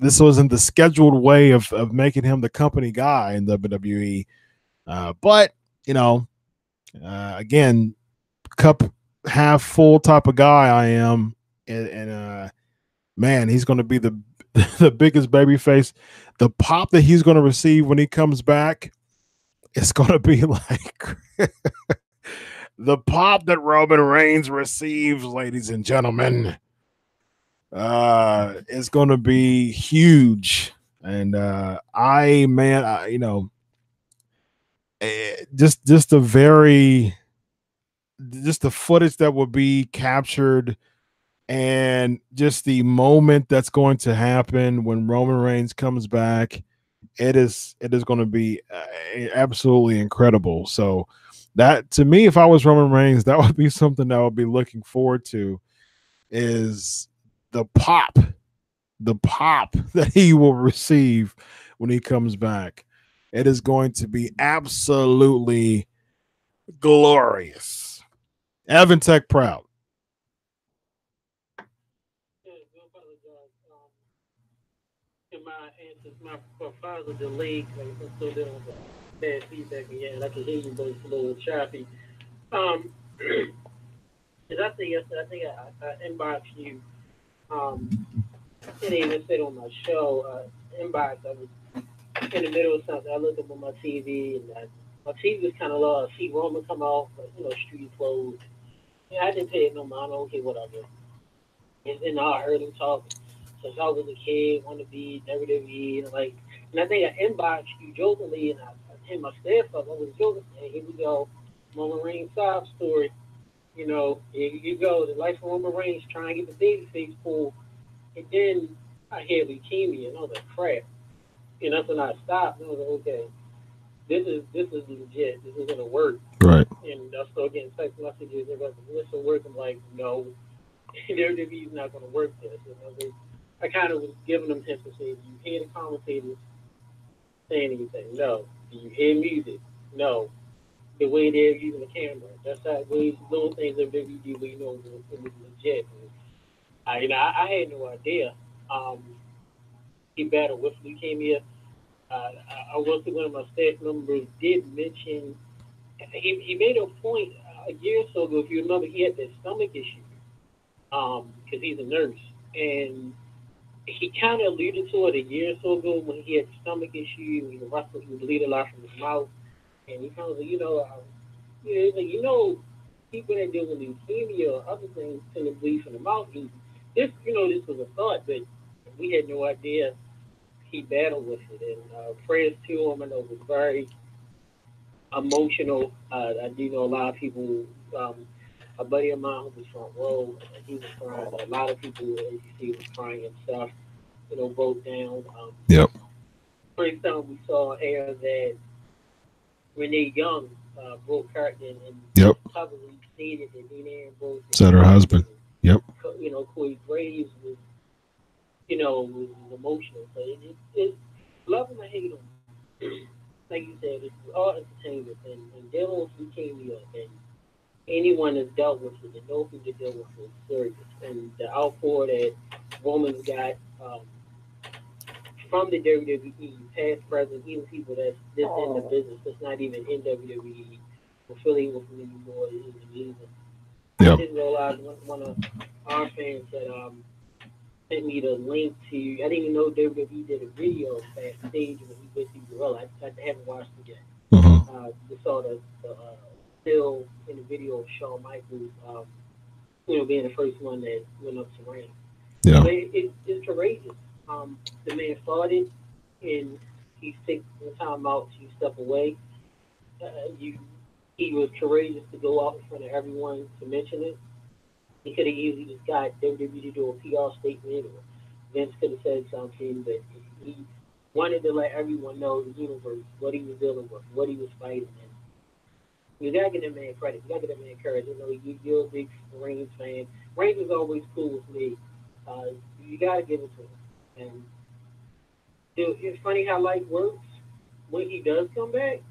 This wasn't the scheduled way of making him the company guy in WWE. But you know, again, cup half full type of guy I am, and man, he's going to be the the biggest babyface. The pop that he's going to receive when he comes back, it's going to be like the pop that Roman Reigns receives, ladies and gentlemen. It's going to be huge. And just the footage that will be captured, and just the moment that's going to happen when Roman Reigns comes back, it is going to be absolutely incredible. So that, to me, if I was Roman Reigns, that would be something that I would be looking forward to, is the pop that he will receive when he comes back. It is going to be absolutely glorious. Evan Tech proud. My father delayed, so bad feedback again. I can hear you, but it's a little choppy. As I said yesterday, I think I inboxed you. I didn't even say it on my show. Inbox. I was in the middle of something. I looked up on my TV, and my TV was kind of low. I see Roman come off, street clothes. Yeah, I didn't pay it no mind. Okay, whatever. And I heard him talk since I was a kid, want to be WWE, and I think I inboxed you jokingly, and I hit my staff up. I was joking, and here we go, Roman Reigns sob story. Here you go, the life of Roman Reigns trying to get the baby face pulled, and then I had leukemia, and I was like, crap. That's when I stopped, and I was like, okay, this is legit. This is gonna work. Right. And I started getting text messages about this will work. I'm like, no, WWE's not gonna work this. I kind of was giving them hints to say, do you hear the commentators saying anything? No. Do you hear music? No. The way they're using the camera, that's how little things that WWE do, it was legit. I had no idea. He battled with leukemia. I will say one of my staff members did mention he made a point a year or so ago. If you remember, he had that stomach issue because he's a nurse, and he kind of alluded to it a year or so ago when he had the stomach issue. He would bleed a lot from his mouth, and he kind of people that deal with leukemia or other things tend to bleed from the mouth. This was a thought, but we had no idea he battled with it. And prayers to him. I know it was very emotional. I do know a lot of people. A buddy of mine who was front row, he was crying. A lot of people, as you see, was crying and stuff. Broke down. Yep. First time we saw air that Renee Young broke Carton and publicly stated that Dean Ambrose said her husband. Yep. Corey Graves was emotional. So it's love and hate him. Like you said, it's all entertainment and dealing with leukemia and anyone that's dealt with it, and know who to deal with is serious. And the outpour that Roman's got from the WWE, past, present, even people that's in the business that's not even in WWE, affiliated with them anymore, is amazing. Yep. I didn't realize one of our fans that sent me the link to. I didn't even know WWE did a video backstage when he went through Gorilla. I haven't watched it yet. Mm-hmm. We saw the still in the video of Shawn Michaels, being the first one that went up to ring. Yeah. But it's courageous. The man fought it, and he's taking the time out to step away. He was courageous to go out in front of everyone to mention it. He could have easily just got WWE to do a PR statement, or Vince could have said something, but he wanted to let everyone know the universe, what he was dealing with, what he was fighting. And you gotta give that man credit. You gotta give that man courage. You're a big Reigns fan. Reigns is always cool with me. You gotta give it to him. And it's funny how life works. When he does come back,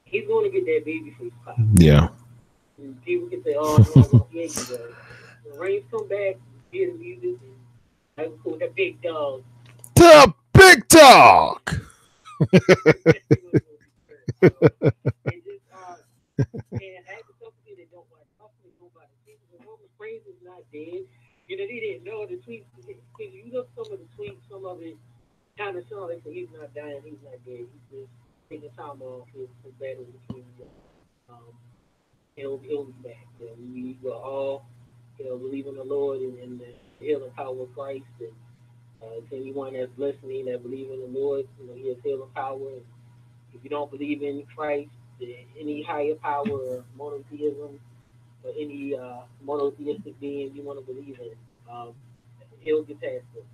he's going to get that baby face pop. Yeah. And people can say, "Oh no, he ain't gonna." When Reigns come back, hear the music, and I was cool. That big dog. The big dog. And I have some people that don't watch wrestling, nobody. Roman Reigns is not dead. They didn't know the tweets. If you look some of the tweets, some of it kind of sounds like he's not dying, he's not dead. He's just taking time off his battle between he'll be back. We will all, believe in the Lord and the healing power of Christ. And to anyone that's listening that believe in the Lord, he has healing power. And if you don't believe in Christ, any higher power or monotheism, or any monotheistic being you want to believe in, he'll get past it.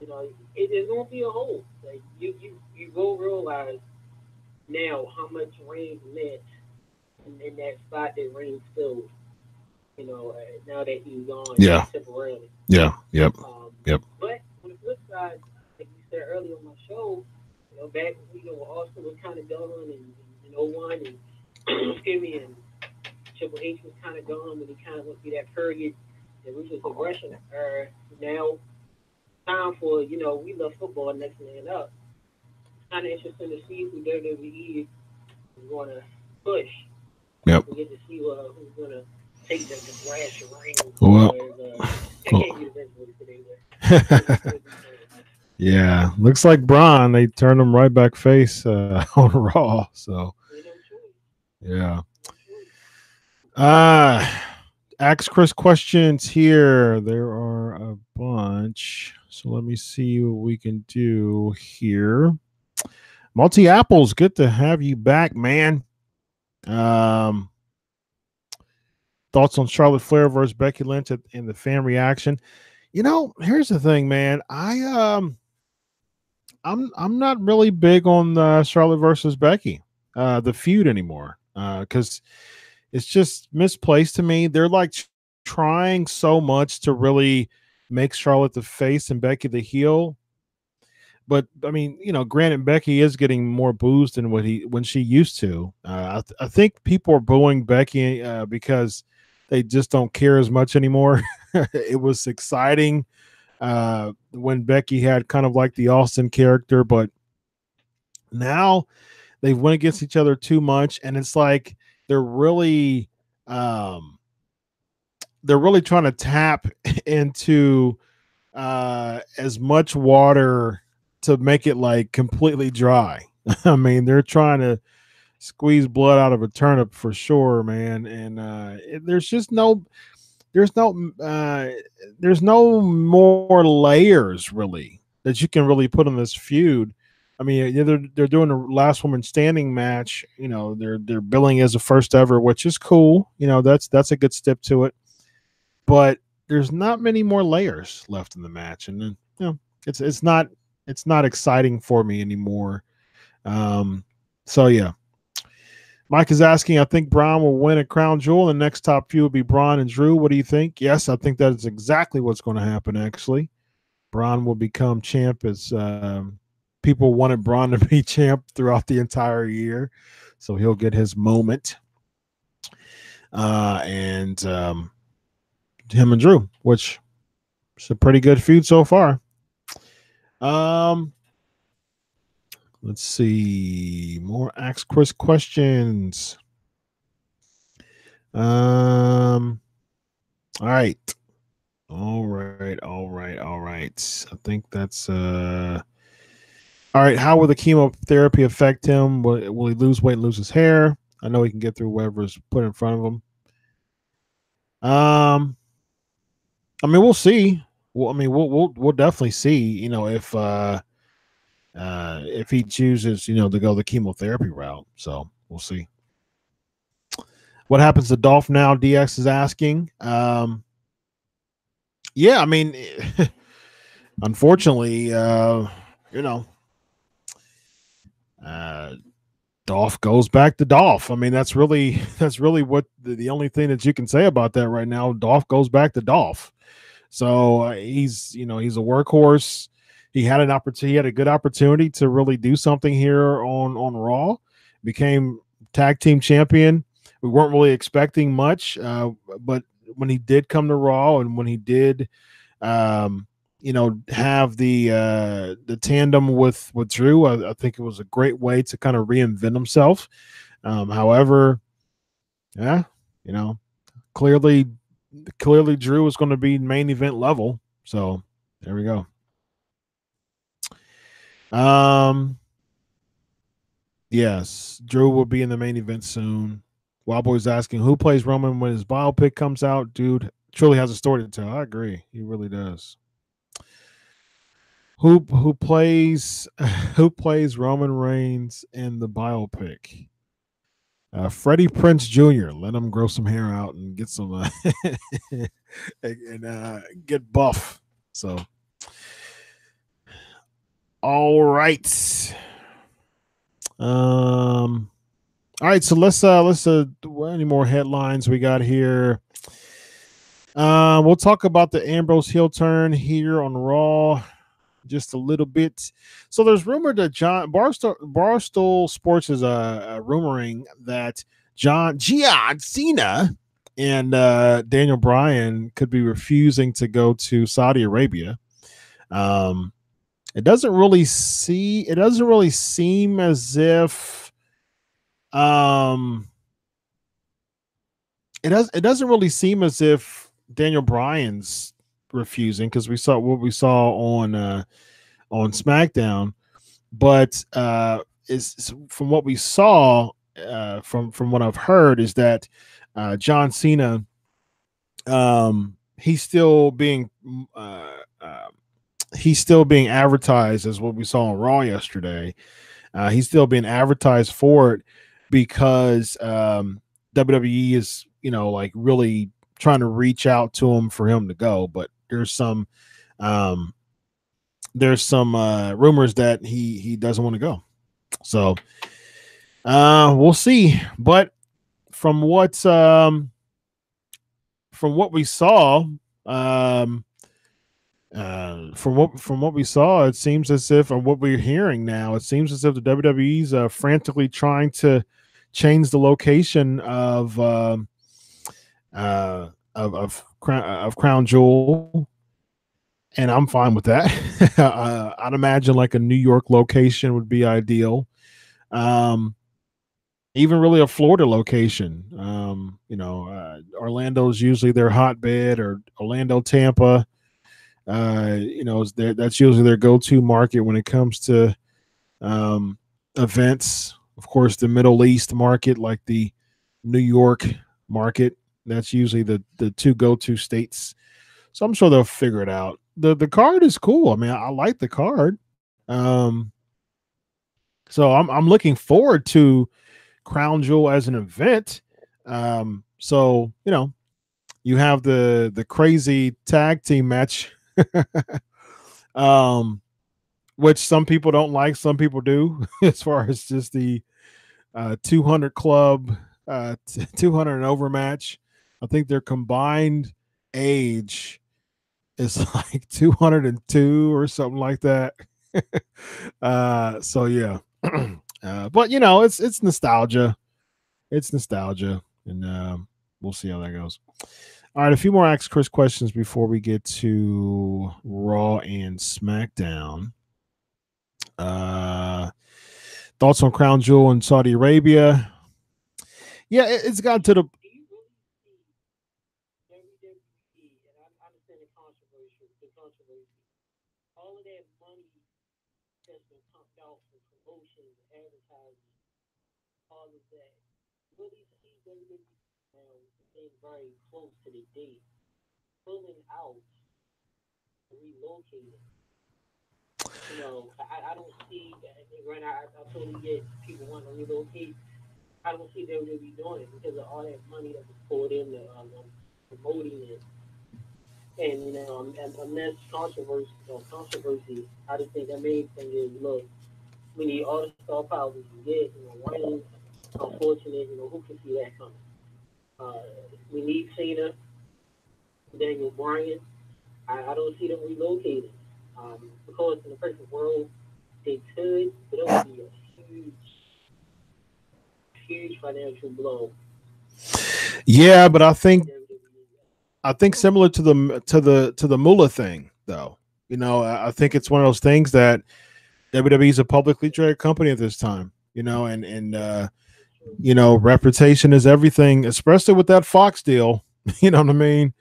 There's gonna be a hole. Like you will realize now how much Reigns meant in that spot that Reigns filled. Now that he's gone, temporarily. Yeah. Yep. But on the flip side, like you said earlier on my show, back when Austin was kind of gone in 01 and excuse me, and Triple H was kind of gone when he kind of went through that period, the ruthless aggression era. Now, time for, we love football, next man up. kind of interesting to see who WWE is going to push. Yep. We get to see who's going to take the brash ring. Well, I can't use that today. Yeah, looks like Braun. They turned him right back face on Raw. So, yeah. Ask Chris questions here. There are a bunch. So let me see what we can do here. Multi Apples, good to have you back, man. Thoughts on Charlotte Flair versus Becky Lynch and the fan reaction? You know, here's the thing, man. I'm not really big on Charlotte versus Becky, the feud anymore, because it's just misplaced to me. They're like trying so much to really make Charlotte the face and Becky the heel. But I mean, you know, granted, Becky is getting more boos than when she used to. I think people are booing Becky because they just don't care as much anymore. It was exciting when Becky had kind of like the Austin character, but now they went against each other too much, and it's like they're really trying to tap into as much water to make it like completely dry. I mean, they're trying to squeeze blood out of a turnip for sure, man. And there's no more layers really that you can really put on this feud. I mean, they're doing a last woman standing match. You know, they're billing as a first ever, which is cool. You know, that's a good step to it. But there's not many more layers left in the match, and then, you know, it's not exciting for me anymore. So yeah. Mike is asking, I think Braun will win at Crown Jewel. The next top feud will be Braun and Drew. What do you think? Yes, I think that is exactly what's going to happen, actually. Braun will become champ as people wanted Braun to be champ throughout the entire year. So he'll get his moment. And him and Drew, which is a pretty good feud so far. Let's see. More Ask Chris questions. All right. All right. I think that's all right. How will the chemotherapy affect him? Will he lose weight and lose his hair? I know he can get through whatever's put in front of him. I mean, we'll see. Well, I mean, we'll definitely see, you know, if he chooses, you know, to go the chemotherapy route. So we'll see. What happens to Dolph now? DX is asking. Yeah, I mean, unfortunately, you know, Dolph goes back to Dolph. I mean, that's really what the only thing that you can say about that right now. Dolph goes back to Dolph. So he's a workhorse. He had an opportunity. He had a good opportunity to really do something here on Raw. Became tag team champion. We weren't really expecting much, but when he did come to Raw and when he did, you know, have the tandem with Drew, I think it was a great way to kind of reinvent himself. However, yeah, you know, clearly Drew is going to be main event level. So there we go. Yes, Drew will be in the main event soon. Wild Boy's asking who plays Roman when his biopic comes out. Dude truly has a story to tell. I agree. He really does. Who plays Roman Reigns in the biopic? Freddie Prinze Jr. Let him grow some hair out and get some and get buff. So all right. All right, so let's any more headlines we got here. We'll talk about the Ambrose heel turn here on Raw just a little bit. So there's rumored that Barstool Sports is rumoring that John Cena and Daniel Bryan could be refusing to go to Saudi Arabia. it doesn't really seem as if it doesn't really seem as if Daniel Bryan's refusing, because we saw what we saw on SmackDown, but is from what we saw, from what I've heard, is that John Cena, he's still being advertised as what we saw on Raw yesterday. He's still being advertised for it because WWE is, like really trying to reach out to him for him to go. But there's some rumors that he doesn't want to go. So we'll see. But from what we saw, from what we saw, it seems as if, or what we're hearing now, it seems as if the WWE's frantically trying to change the location of Crown Jewel, and I'm fine with that. I'd imagine like a New York location would be ideal. Even really a Florida location. Orlando's usually their hotbed, or Orlando, Tampa. That's usually their go-to market when it comes to events. Of course, the Middle East market, like the New York market, that's usually the two go-to states. So I'm sure they'll figure it out. The card is cool. I mean, I like the card. So I'm looking forward to Crown Jewel as an event. So you have the crazy tag team match, which some people don't like, some people do, as far as just the 200 club, 200 and over match. I think their combined age is like 202 or something like that. So yeah. But it's nostalgia. It's nostalgia, and we'll see how that goes. All right, a few more Ask Chris questions before we get to Raw and SmackDown. Thoughts on Crown Jewel in Saudi Arabia? Yeah, it's gotten to the. All of that money that's been pumped out for promotions, advertising, all of that. Really see WWE being very close to the date, pulling out, relocating. I don't see right now. I totally get people want to relocate. I don't see WWE doing it because of all that money that was poured into promoting it. And unless controversy, I just think the main thing is, look, we need all the star power we can get. Wayne, unfortunate, who can see that coming? We need Cena, Daniel Bryan. I don't see them relocating. Because in the perfect world, they could, but it would be a huge financial blow. Yeah, but I think similar to the Moolah thing, though. I think it's one of those things that WWE is a publicly traded company at this time. And reputation is everything, especially with that Fox deal. You know what I mean?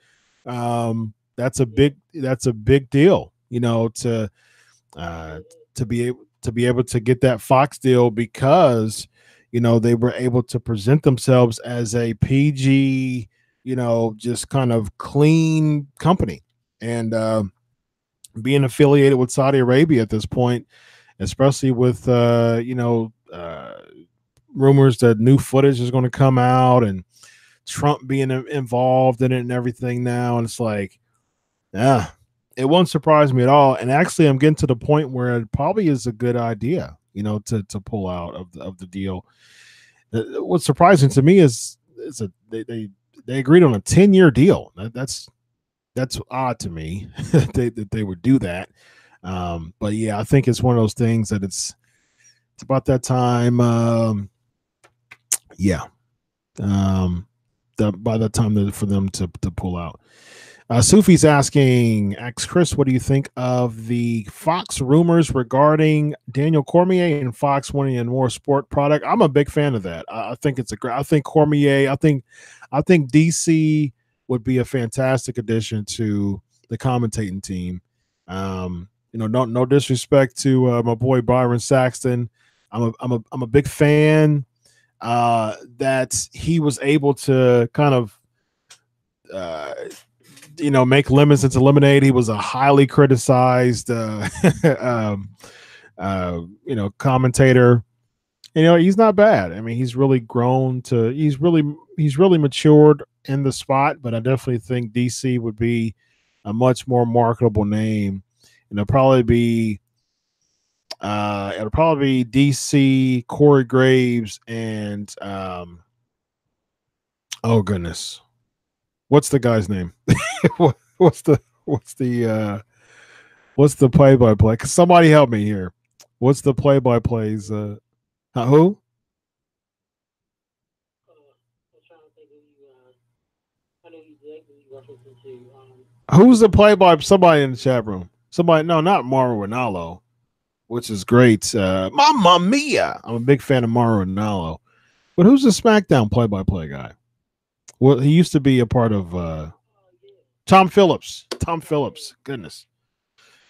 That's a big deal. To be able to get that Fox deal, because they were able to present themselves as a PG, just kind of clean company, and being affiliated with Saudi Arabia at this point, especially with rumors that new footage is going to come out and Trump being involved in it and everything now, and it's like, it won't surprise me at all. And actually, I'm getting to the point where it probably is a good idea, to pull out of the deal. What's surprising to me is they agreed on a 10-year deal. That's odd to me that they would do that. But yeah, I think it's one of those things that it's about that time. By that time for them to pull out. Sufi's asking, Chris, what do you think of the Fox rumors regarding Daniel Cormier and Fox wanting a more sport product? I'm a big fan of that. I think it's a great. I think Cormier. I think DC would be a fantastic addition to the commentating team. No disrespect to my boy Byron Saxton. I'm a big fan that he was able to kind of make lemons into lemonade. He was a highly criticized commentator. He's not bad. I mean, he's really grown to he's really matured in the spot, but I definitely think DC would be a much more marketable name. And it'll probably be DC, Corey Graves, and oh goodness, what's the guy's name? what's the play-by-play? Somebody help me here. What's the play-by-plays? Who? Who's the play-by? Somebody in the chat room. Somebody, no, not Mauro Ranallo, which is great. Mamma mia! I'm a big fan of Mauro Ranallo. But who's the SmackDown play-by-play guy? Well, he used to be a part of Tom Phillips. Tom Phillips. Goodness.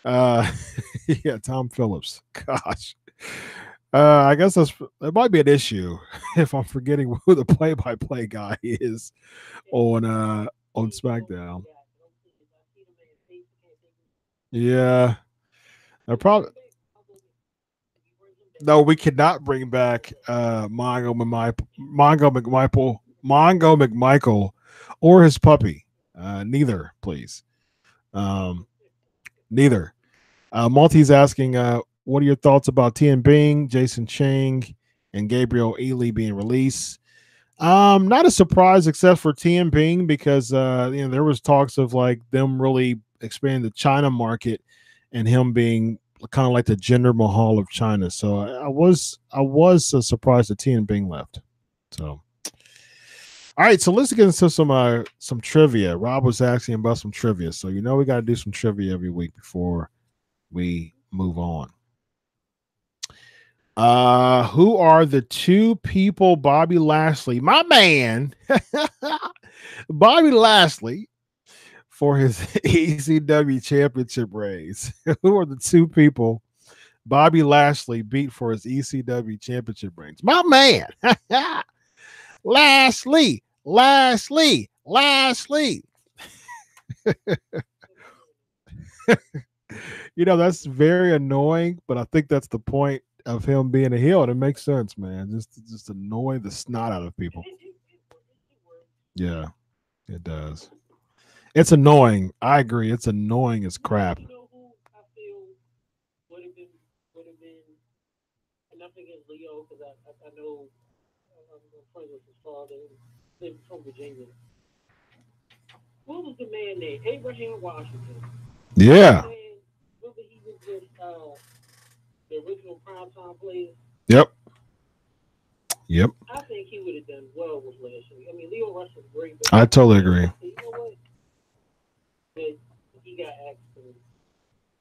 Yeah, Tom Phillips. Gosh. I guess it might be an issue if I'm forgetting who the play-by-play guy is on SmackDown. Yeah. No, we cannot bring back Mongo McMichael or his puppy. Neither, please. Neither. Multi's asking, what are your thoughts about Tian Beng, Jason Chang, and Gabriel Ely being released? Not a surprise except for Tian Beng because there was talks of like them really expanding the China market and him being kind of like the Jinder Mahal of China. So I was surprised that Tian Beng left. So all right, so let's get into some trivia. Rob was asking about some trivia, so we got to do some trivia every week before we move on. Who are the two people Bobby Lashley, my man, Bobby Lashley, for his ECW Championship reigns? Who are the two people Bobby Lashley beat for his ECW Championship reigns? My man, Lashley. That's very annoying, but I think that's the point of him being a heel, and it makes sense, man. Just annoy the snot out of people. Yeah, it does. It's annoying. I agree. It's annoying as crap. You know who I feel would have been, and nothing against Lio because I know I'm friends with his father. They're from Virginia. What was the man named? Abraham Washington. Yeah. Remember he was just the original primetime player? Yep. I think he would have done well with Lashley. I mean, Lio Rush is great. I totally agree. You know what? But he got asked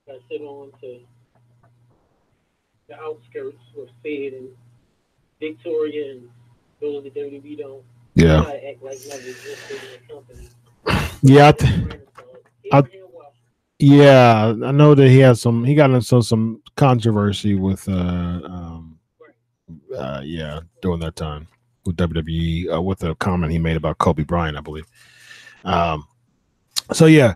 to sit on to the outskirts with Sid and Victoria and those that WWE don't. Yeah. Act like never existed in the company. Yeah. Yeah, I know that he got into some controversy with during that time with WWE with a comment he made about Kobe Bryant, I believe. So yeah,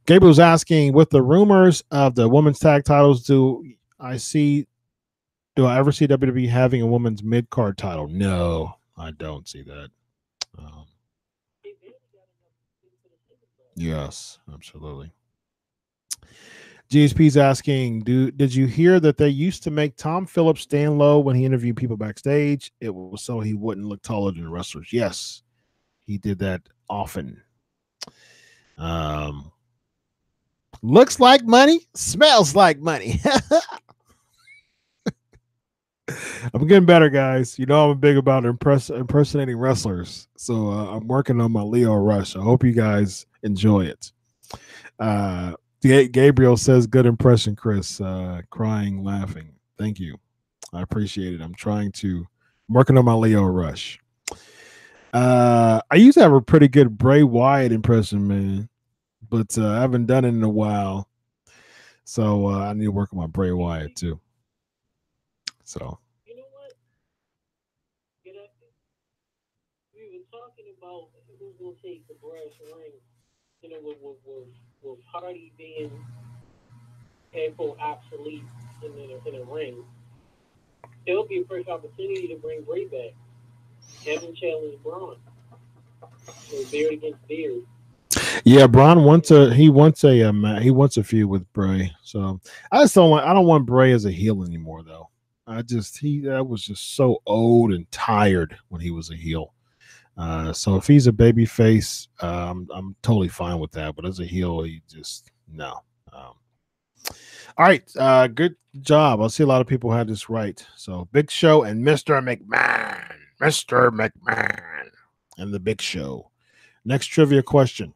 Gabriel was asking, with the rumors of the women's tag titles, do I ever see WWE having a women's mid-card title? No, I don't see that. Yes, absolutely. GSP's asking, did you hear that they used to make Tom Phillips stand low when he interviewed people backstage? It was so he wouldn't look taller than the wrestlers. Yes, he did that often. Looks like money, smells like money. I'm getting better, guys. I'm big about impersonating wrestlers. So I'm working on my Lio Rush. I hope you guys enjoy it. Gabriel says, good impression, Chris. Crying, laughing. Thank you. I appreciate it. I'm working on my Lio Rush. I used to have a pretty good Bray Wyatt impression, man, but I haven't done it in a while. So I need to work on my Bray Wyatt too. So. You know what? We were talking about who's going to take the brass ring, with Hardy being obsolete in a ring. It'll be a first opportunity to bring Bray back. Have him challenge Braun. So beard against beard. Yeah, Braun wants a feud with Bray. So I don't want Bray as a heel anymore though. That was just so old and tired when he was a heel. So if he's a baby face, I'm totally fine with that. But as a heel, he just no. All right, good job. I see a lot of people had this right. So Big Show and Mr. McMahon, and the Big Show. Next trivia question: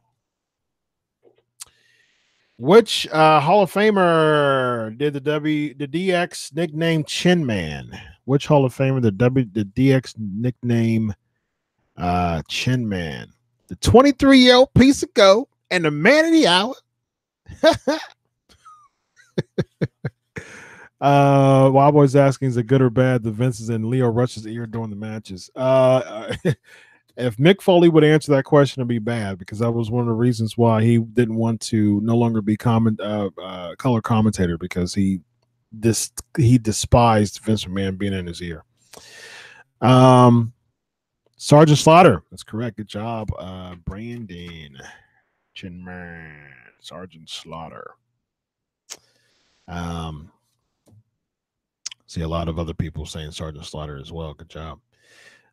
which Hall of Famer did the DX nickname Chin Man? Which Hall of Famer the DX nickname Chin Man? The 23-year-old piece of gold and the man of the hour. Wild Boy's asking, is it good or bad the Vince is in Lio Rush's ear during the matches? If Mick Foley would answer that question, it'd be bad, because that was one of the reasons why he didn't want to no longer be color commentator, because he despised Vince McMahon being in his ear. Sergeant Slaughter, that's correct. Good job, Brandon. Chinman, Sergeant Slaughter. See a lot of other people saying Sergeant Slaughter as well. Good job.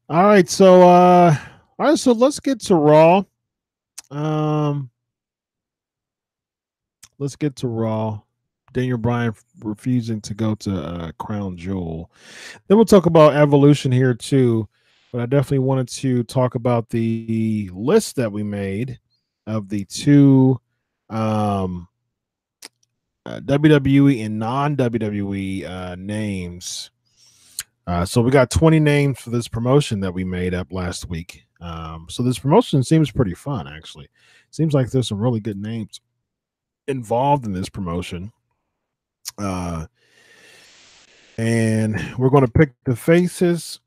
All right, so let's get to Raw. Let's get to Raw. Daniel Bryan refusing to go to Crown Jewel. Then we'll talk about Evolution here too. But I definitely wanted to talk about the list that we made of the two WWE and non-WWE names. So we got 20 names for this promotion that we made up last week. So this promotion seems pretty fun, actually. Seems like there's some really good names involved in this promotion. And we're going to pick the faces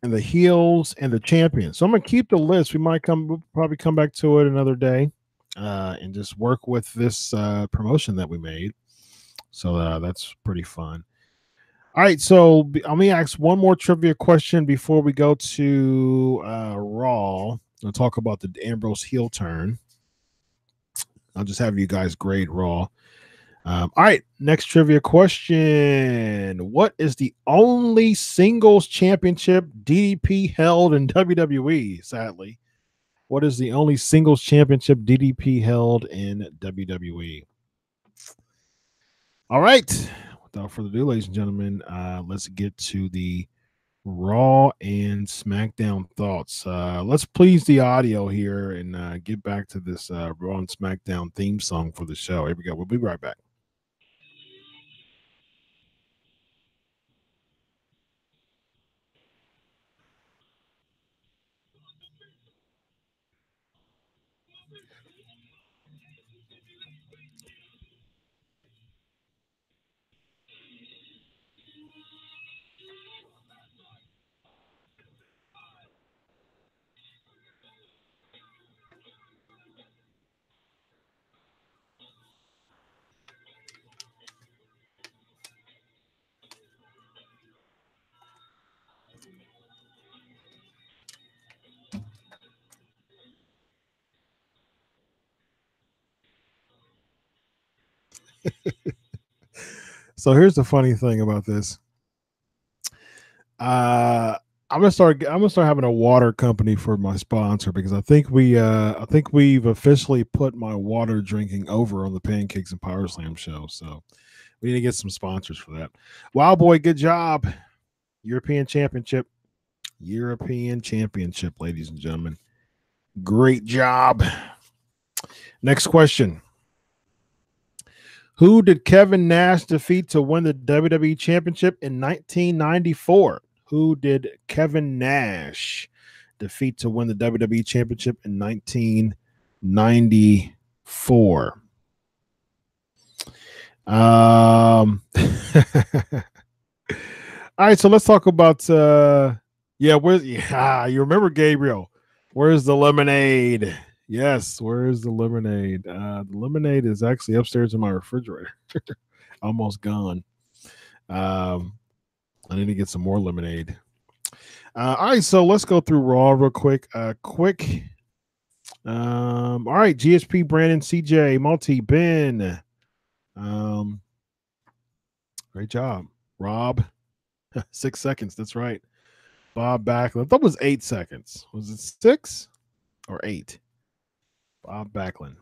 and the heels and the champions. So I'm going to keep the list. We'll probably come back to it another day and just work with this promotion that we made. So that's pretty fun. All right, so let me ask one more trivia question before we go to Raw. I'll talk about the Ambrose heel turn. I'll just have you guys grade Raw. All right, next trivia question. What is the only singles championship DDP held in WWE, sadly? What is the only singles championship DDP held in WWE? All right. Without further ado, ladies and gentlemen, let's get to the Raw and SmackDown thoughts. Let's please the audio here and get back to this Raw and SmackDown theme song for the show. Here we go. We'll be right back. So here's the funny thing about this. I'm gonna start having a water company for my sponsor, because I think we've officially put my water drinking over on the Pancakes and Powerslams show. So we need to get some sponsors for that. Wow, boy, good job. European Championship, ladies and gentlemen. Great job. Next question. Who did Kevin Nash defeat to win the WWE Championship in 1994? Who did Kevin Nash defeat to win the WWE Championship in 1994? All right, so let's talk about you remember Gabriel. Where's the lemonade? Yes, where's the lemonade? The lemonade is actually upstairs in my refrigerator. Almost gone. I need to get some more lemonade. All right, so let's go through Raw real quick. All right, GSP, Brandon, CJ, Multi, Ben. Great job. Rob. 6 seconds. That's right. Bob Backlund. That was 8 seconds. Was it 6 or 8? Bob Backlund.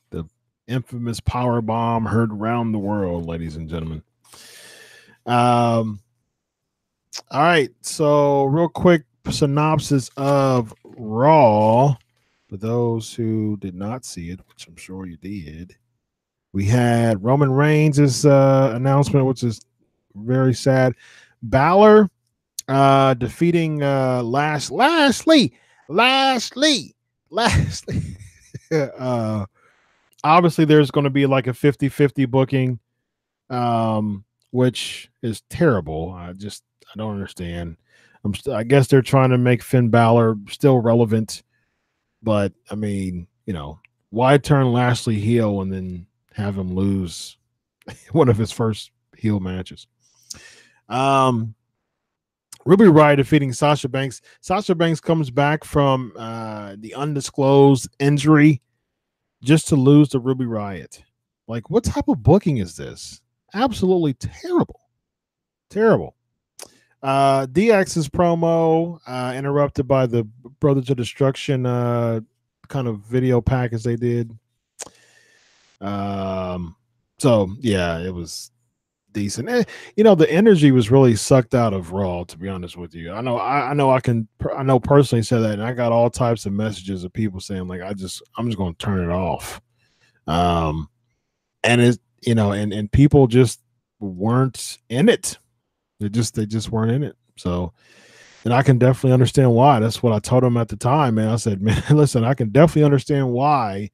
The infamous power bomb heard around the world, ladies and gentlemen. All right. So real quick synopsis of Raw for those who did not see it, which I'm sure you did. We had Roman Reigns' announcement, which is very sad. Balor defeating Lashley. Obviously, there's going to be like a 50-50 booking, which is terrible. I don't understand. I guess they're trying to make Finn Balor still relevant, but I mean, why turn Lashley heel and then have him lose one of his first heel matches? Ruby Riott defeating Sasha Banks. Sasha Banks comes back from the undisclosed injury just to lose to Ruby Riott. Like, what type of booking is this? Absolutely terrible. Terrible. DX's promo interrupted by the Brothers of Destruction kind of video package they did. So yeah, it was decent. The energy was really sucked out of Raw, to be honest with you. I know personally said that, and I got all types of messages of people saying like, I'm just going to turn it off. And it, and people just weren't in it. They just weren't in it. So, and I can definitely understand why. That's what I told them at the time, man. I said, man, listen, I can definitely understand why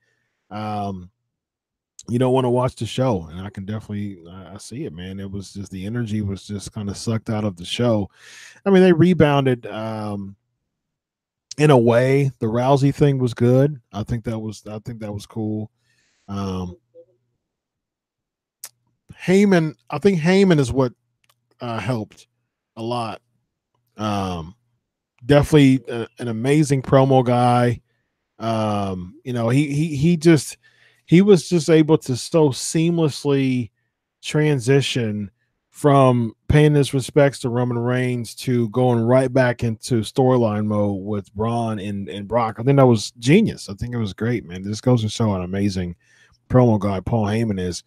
you don't want to watch the show. And I can definitely, I see it, man. It was just, the energy was just kind of sucked out of the show. I mean, they rebounded in a way. The Rousey thing was good. I think that was cool. Heyman, I think Heyman is what helped a lot. Definitely an amazing promo guy. He was just able to so seamlessly transition from paying his respects to Roman Reigns to going right back into storyline mode with Braun and Brock. I think that was genius. I think it was great, man. This goes to show an amazing promo guy Paul Heyman is.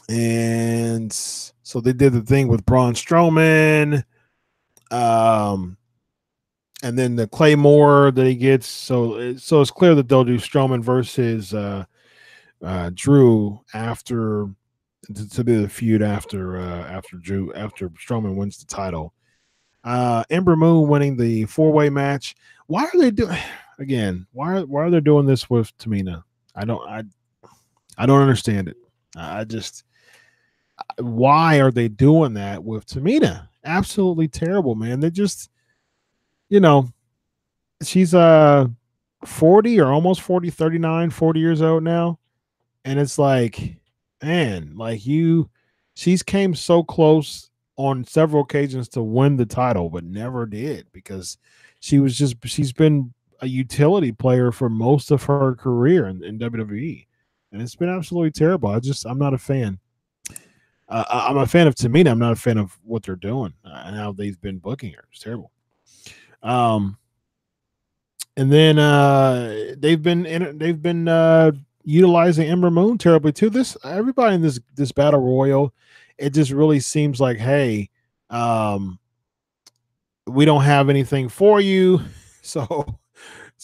And so they did the thing with Braun Strowman, and then the Claymore that he gets. So it's clear that they'll do Strowman versus Drew after to be the feud after Strowman wins the title. Ember Moon winning the 4-way match. Why are they doing again? Why are they doing this with Tamina? I don't understand it. Why are they doing that with Tamina? Absolutely terrible, man. They just, she's 40 or almost 40, 39, 40 years old now. And it's like, man, like she's came so close on several occasions to win the title, but never did, because she's been a utility player for most of her career in WWE. And it's been absolutely terrible. I'm not a fan. I'm a fan of Tamina. I'm not a fan of what they're doing and how they've been booking her. It's terrible. And then they've been utilizing Ember Moon terribly too. Everybody in this battle royal, it just really seems like, hey, we don't have anything for you, so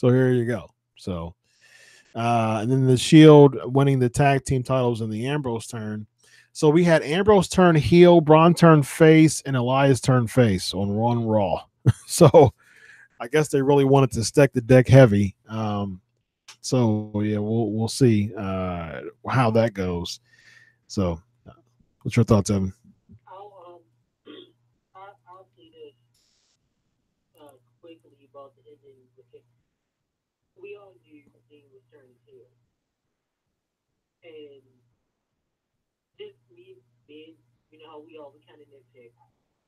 here you go. So And then the Shield winning the tag team titles in the Ambrose turn. So we had Ambrose turn heel, Braun turn face, and Elias turn face on Raw. So I guess they really wanted to stack the deck heavy. So yeah, we'll see how that goes. So, what's your thoughts, Evan? I'll see this quickly about the ending. We all do Dean returns here, and just me being, you know, we kind of nitpick.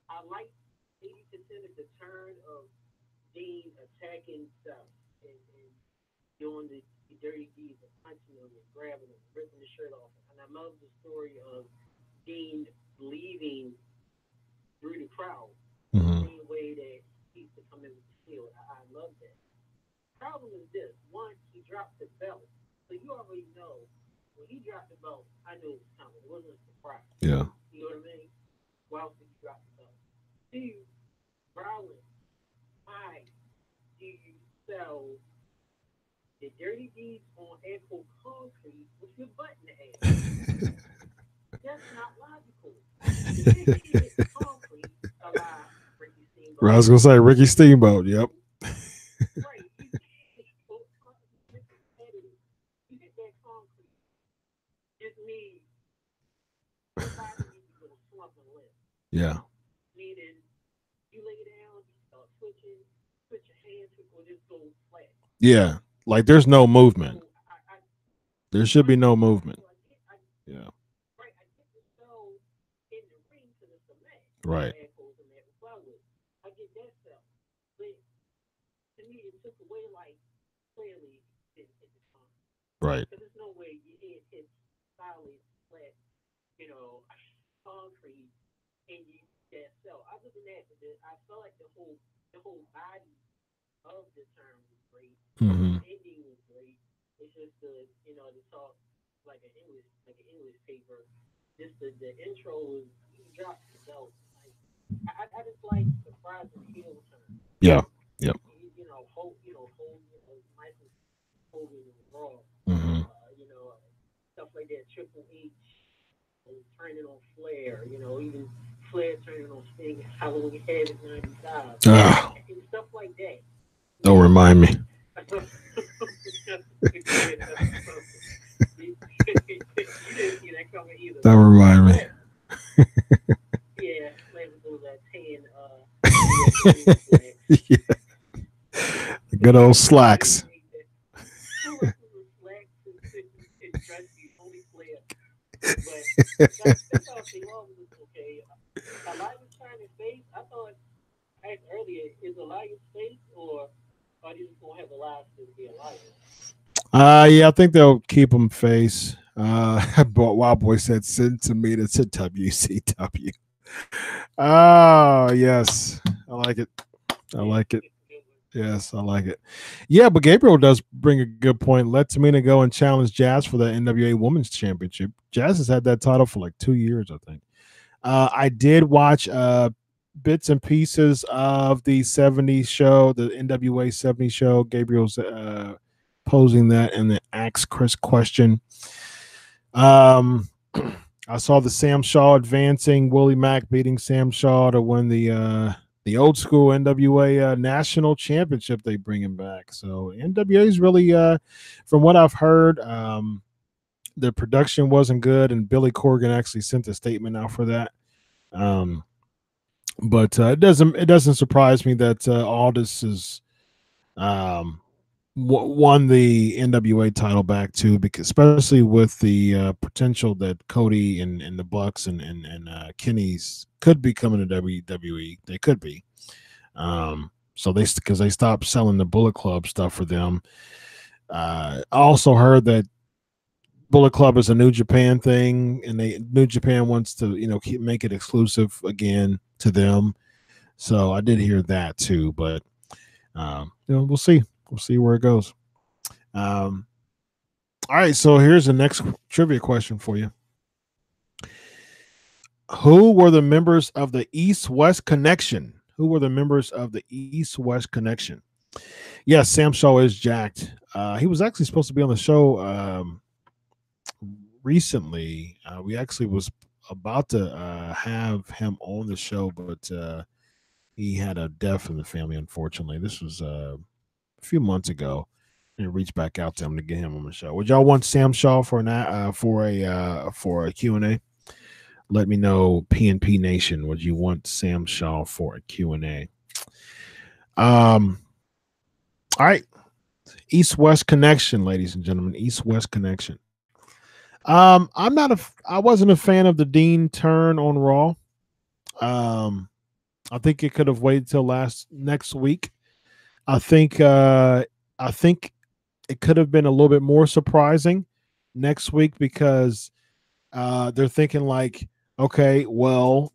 I like 80% of the turn of Dean attacking stuff and doing the dirty deeds of punching him and grabbing him, ripping the shirt off. And I love the story of Dean leaving through the crowd, the same way that he used to come in with the shield. I love that. Problem is this: one, he dropped the belt, so you already know when he dropped the belt. I knew it was coming. It wasn't a surprise. Yeah. You know what I mean? Why else did you drop the belt? Two, Rollins, why do you sell the dirty deeds on actual concrete with your butt in the ass? That's not logical. Concrete alive, Ricky Steamboat. I was gonna say Ricky Steamboat. Yep. Right. You hit that concrete. Just me. Somebody needs to go slump and live. Yeah. Meaning, you lay down, you start twitching, put your hands or just go flat. Yeah. Like there's no movement. There should be no movement. Yeah. Right. I get the show in the ring to the cement. Right. I get that stuff. But to me, it took away, like, clearly, it hit the time. Right. Because there's no way you hit solid, flat, you know, concrete, and you get that cell. Other than that, I felt like the whole body of the term was great. Mm-hmm. The ending was great. It's just the talk like an English paper. Just the intro was, he dropped the belt. Like, I just like surprising heel turn. Yeah. Yep. Michael Hogan and Raw. Mm-hmm. Stuff like that. Triple H turning on Flair. Even Flair turning on Sting. How long we had in '95. And stuff like that. Don't remind me. Don't remind me. Yeah, Flair was that tan. Yeah. The good old slacks. Asked earlier, is Elias face or are they just gonna have Elias to be Elias? Yeah, I think they'll keep him face. But Wild Boy said send to me to WCW. Oh yes, I like it. I like it. Yes, I like it. Yeah, but Gabriel does bring a good point. Let Tamina go and challenge Jazz for the NWA Women's Championship. Jazz has had that title for like 2 years, I think. I did watch bits and pieces of the 70s show, the NWA 70s show. Gabriel's posing that and then asks Chris question. I saw the Sam Shaw advancing, Willie Mack beating Sam Shaw to win the old school NWA national championship. They bring him back. So NWA is really, from what I've heard, the production wasn't good, and Billy Corgan actually sent a statement out for that. But it doesn't surprise me that Aldis is won the NWA title back too, because especially with the potential that Cody and the Bucks and Kenny's could be coming to WWE. They could be. So because they stopped selling the Bullet Club stuff for them. I also heard that Bullet Club is a New Japan thing, and New Japan wants to make it exclusive again to them. So I did hear that too, but we'll see. We'll see where it goes. All right, so here's the next trivia question for you. Who were the members of the East-West Connection? Who were the members of the East-West Connection? Yes, Sam Shaw is jacked. He was actually supposed to be on the show recently. We actually was about to have him on the show, but he had a death in the family, unfortunately. This was a few months ago, and reached back out to him to get him on the show. Would y'all want Sam Shaw for a Q&A? Let me know, P&P Nation. Would you want Sam Shaw for a Q&A? All right. East-West connection, ladies and gentlemen. East-West connection. I wasn't a fan of the Dean turn on Raw. I think it could have waited till next week. I think it could have been a little bit more surprising next week because they're thinking like, okay, well,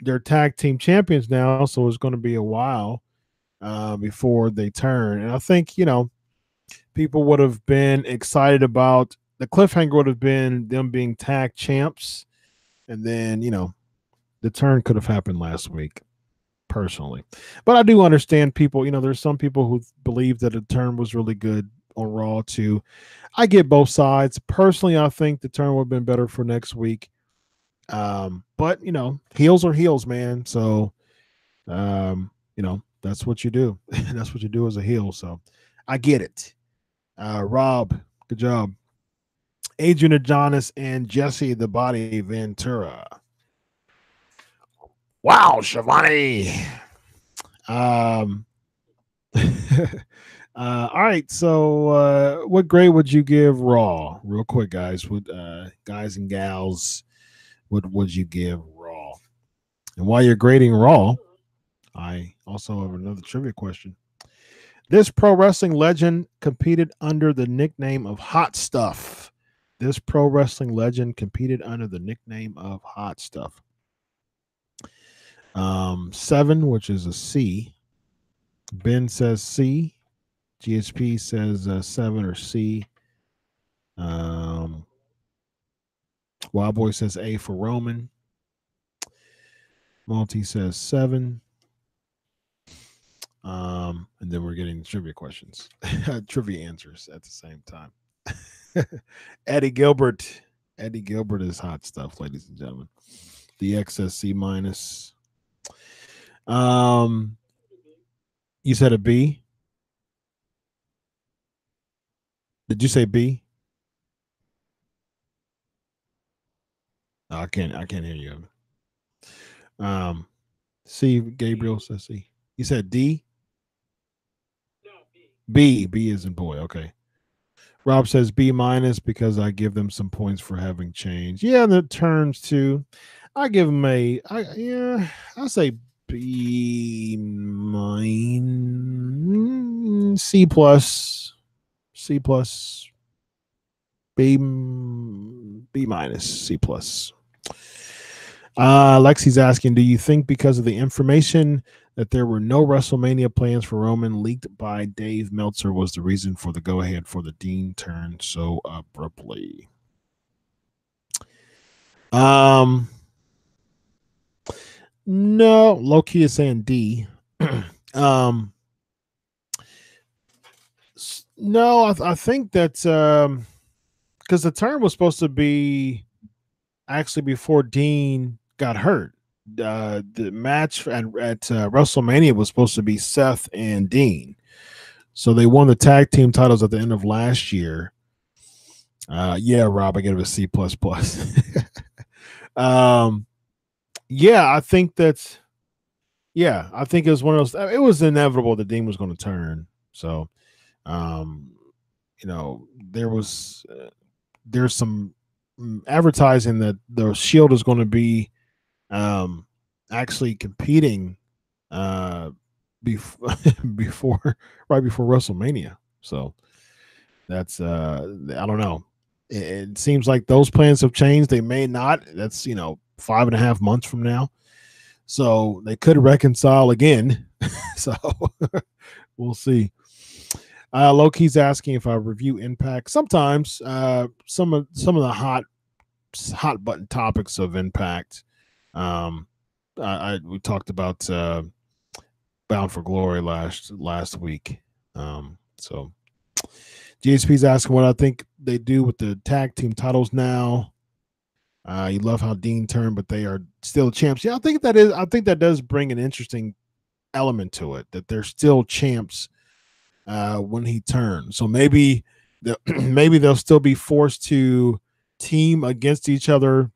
they're tag team champions now, so it's going to be a while before they turn. And I think, people would have been excited about the cliffhanger would have been them being tag champs. And then, the turn could have happened last week, personally. But I do understand people, there's some people who believe that the turn was really good on Raw too. I get both sides. Personally, I think the turn would have been better for next week. But heels are heels, man. So that's what you do. That's what you do as a heel. So I get it. Rob, good job. Adrian Adonis and Jesse the Body Ventura. Wow, Shivani. All right. So what grade would you give Raw? Real quick, guys. Guys and gals, what would you give Raw? And while you're grading Raw, I also have another trivia question. This pro wrestling legend competed under the nickname of Hot Stuff. This pro wrestling legend competed under the nickname of Hot Stuff. 7, which is a C. Ben says C. GSP says 7 or C. Wild Boy says A for Roman. Malty says 7. And then we're getting trivia questions, trivia answers at the same time. Eddie Gilbert is Hot Stuff, ladies and gentlemen. The XSC minus. You said a B? Did you say B? No, I can't hear you. C. Gabriel says C. You said D? No, B. B is in boy. Okay. Rob says B minus because I give them some points for having changed. Yeah, the turns too. I give them I'll say B minus, C plus, B minus, C plus. Lexi's asking, do you think because of the information that there were no WrestleMania plans for Roman leaked by Dave Meltzer was the reason for the go-ahead for the Dean turn so abruptly? No, low-key is saying D. No, I think that's because the turn was supposed to be actually before Dean got hurt. The match at WrestleMania was supposed to be Seth and Dean. So they won the tag team titles at the end of last year. Yeah, Rob, I gave it a C++. Yeah, I think that's, I think it was one of those, it was inevitable that Dean was going to turn. So, there's some advertising that the Shield is going to be actually competing before right before WrestleMania. So that's I don't know. It seems like those plans have changed. They may not. That's 5.5 months from now. So they could reconcile again. So we'll see. Loki's asking if I review Impact. Sometimes some of the hot button topics of Impact. We talked about Bound for Glory last week. So GSP's asking what I think they do with the tag team titles now. You love how Dean turned, but they are still champs. Yeah, I think that does bring an interesting element to it, that they're still champs when he turns. So maybe maybe they'll still be forced to team against each other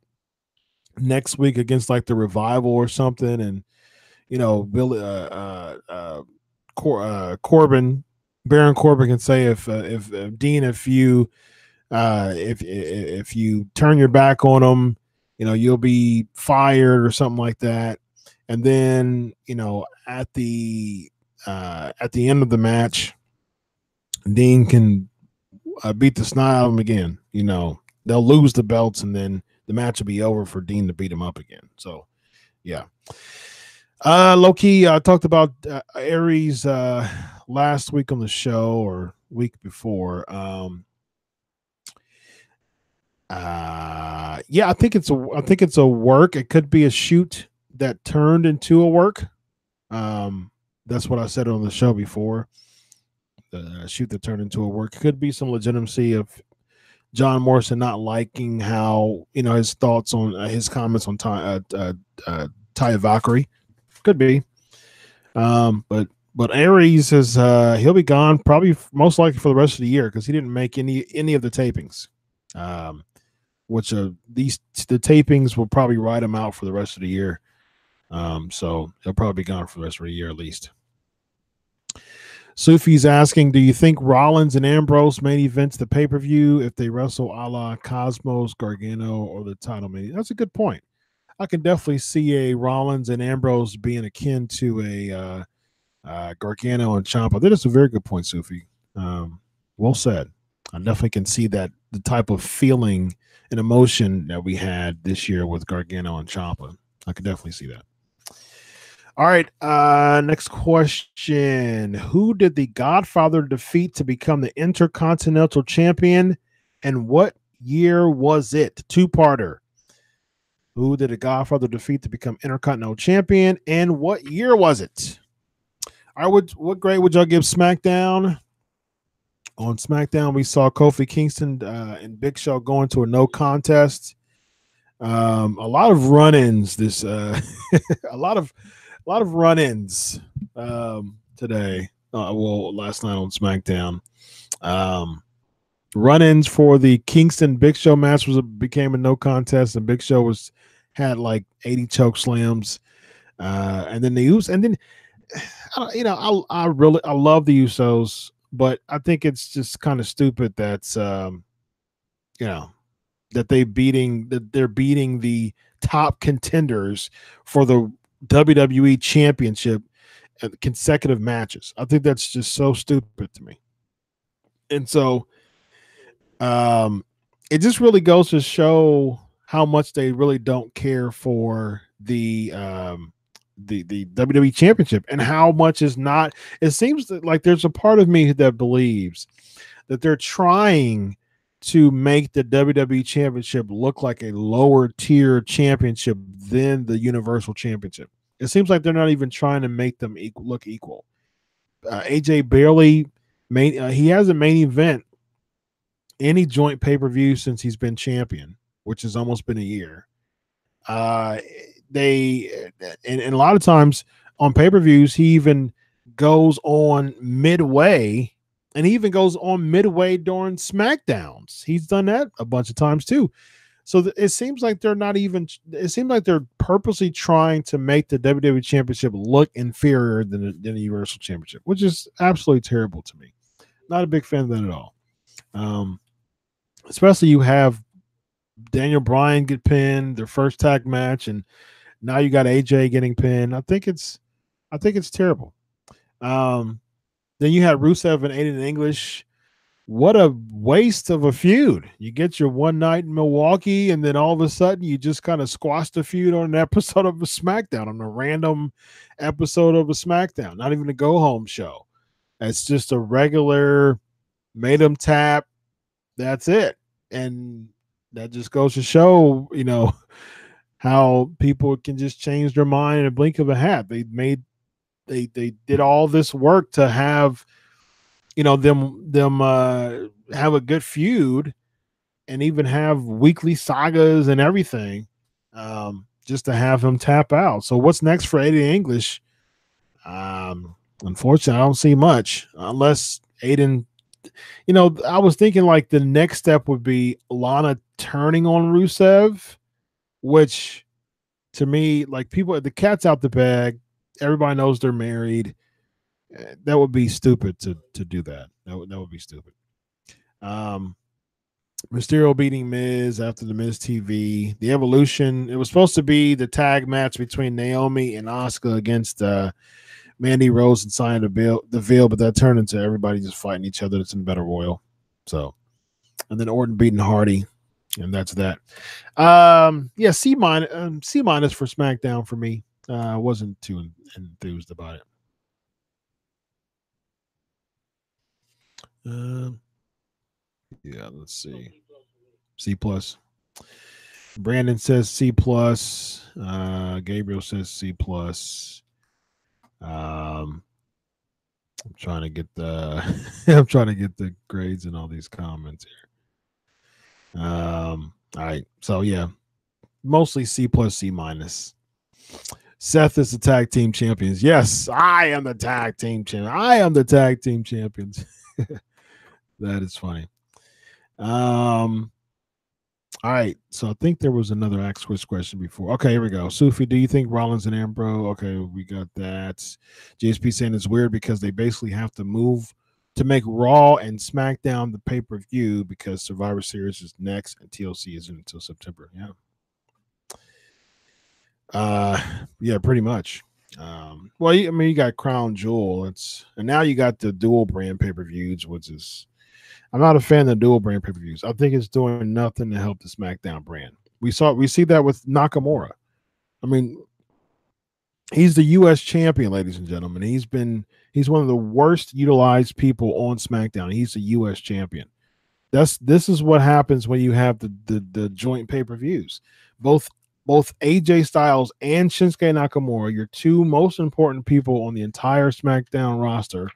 next week against like the Revival or something, and Billy Corbin, Baron Corbin can say if Dean, if you turn your back on them, you'll be fired or something like that. And then at the end of the match, Dean can beat the snot out of him again. They'll lose the belts, and then the match will be over for Dean to beat him up again. So yeah. Low key, I talked about Aries last week on the show, or week before. I think it's a work. It could be a shoot that turned into a work. That's what I said on the show before. The shoot that turned into a work. It could be some legitimacy of John Morrison not liking how his thoughts on his comments on Taya Valkyrie. Could be. But Aries is he'll be gone probably most likely for the rest of the year, because he didn't make any of the tapings. Which the tapings will probably ride him out for the rest of the year. So he'll probably be gone for the rest of the year at least. Sufi's asking, do you think Rollins and Ambrose main events the pay-per-view if they wrestle a la Cosmos, Gargano, or the title main? That's a good point. I can definitely see a Rollins and Ambrose being akin to a Gargano and Ciampa. That is a very good point, Sufi. Well said. I definitely can see that, the type of feeling and emotion that we had this year with Gargano and Ciampa. I could definitely see that. All right, next question. Who did the Godfather defeat to become the Intercontinental Champion, and what year was it? Two-parter. Who did the Godfather defeat to become Intercontinental Champion, and what year was it? All right, what grade would y'all give SmackDown? On SmackDown, we saw Kofi Kingston and Big Show going to a no contest. A lot of run-ins this a lot of run-ins today. Last night on SmackDown. Run-ins for the Kingston Big Show match became a no contest, and Big Show had like 80 choke slams. And then I love the Usos, but I think it's just kind of stupid that's that they're beating the top contenders for the WWE Championship at consecutive matches. I think that's just so stupid to me. And so it just really goes to show how much they really don't care for the WWE Championship, and how much is not. It seems like there's a part of me that believes that they're trying to make the WWE Championship look like a lower tier championship than the Universal Championship. It seems like they're not even trying to make them look equal. AJ barely he hasn't main event any joint pay-per-view since he's been champion, which has almost been a year. And a lot of times on pay-per-views, he even goes on midway, and he even goes on midway during SmackDowns. He's done that a bunch of times too. So it seems like they're not even. It seems like they're purposely trying to make the WWE Championship look inferior than the Universal Championship, which is absolutely terrible to me. Not a big fan of that at all. Especially you have Daniel Bryan get pinned, their first tag match, and now you got AJ getting pinned. I think it's terrible. Then you had Rusev and Aiden English. What a waste of a feud. You get your one night in Milwaukee, and then all of a sudden you just kind of squashed the feud on an episode of a SmackDown, on a random episode of a SmackDown, not even a go-home show. It's just a regular made them tap. That's it. And that just goes to show, how people can just change their mind in a blink of a hat. They did all this work to have them have a good feud and even have weekly sagas and everything, just to have him tap out. So what's next for Aiden English? Unfortunately, I don't see much unless Aiden. I was thinking like the next step would be Lana turning on Rusev, which to me, like the cat's out the bag. Everybody knows they're married. That would be stupid to do that. That would be stupid. Mysterio beating Miz after the Miz TV. The Evolution. It was supposed to be the tag match between Naomi and Asuka against Mandy Rose and signing the veil, but that turned into everybody just fighting each other. It's in Battle Royal. So, and then Orton beating Hardy, and that's that. Yeah, C minus for SmackDown for me. I wasn't too enthused about it. Yeah, let's see. C plus. Brandon says C plus. Gabriel says C plus. I'm trying to get the grades in all these comments here. All right, so yeah, mostly C plus, C minus. Seth is the tag team champions. Yes, I am the tag team champion. I am the tag team champions. That is funny. All right, so I think there was another Ask Quiz question before. Okay, here we go. Sufi, do you think Rollins and Ambrose? Okay, we got that. JSP saying it's weird because they basically have to move to make Raw and SmackDown the pay-per-view because Survivor Series is next and TLC isn't until September. Yeah, pretty much. Well, you got Crown Jewel. And now you got the dual brand pay-per-views, which is. I'm not a fan of the dual brand pay-per-views. I think it's doing nothing to help the SmackDown brand. We see that with Nakamura. I mean, he's the U.S. champion, ladies and gentlemen. He's one of the worst utilized people on SmackDown. He's the U.S. champion. This is what happens when you have the joint pay-per-views. Both AJ Styles and Shinsuke Nakamura, your two most important people on the entire SmackDown roster,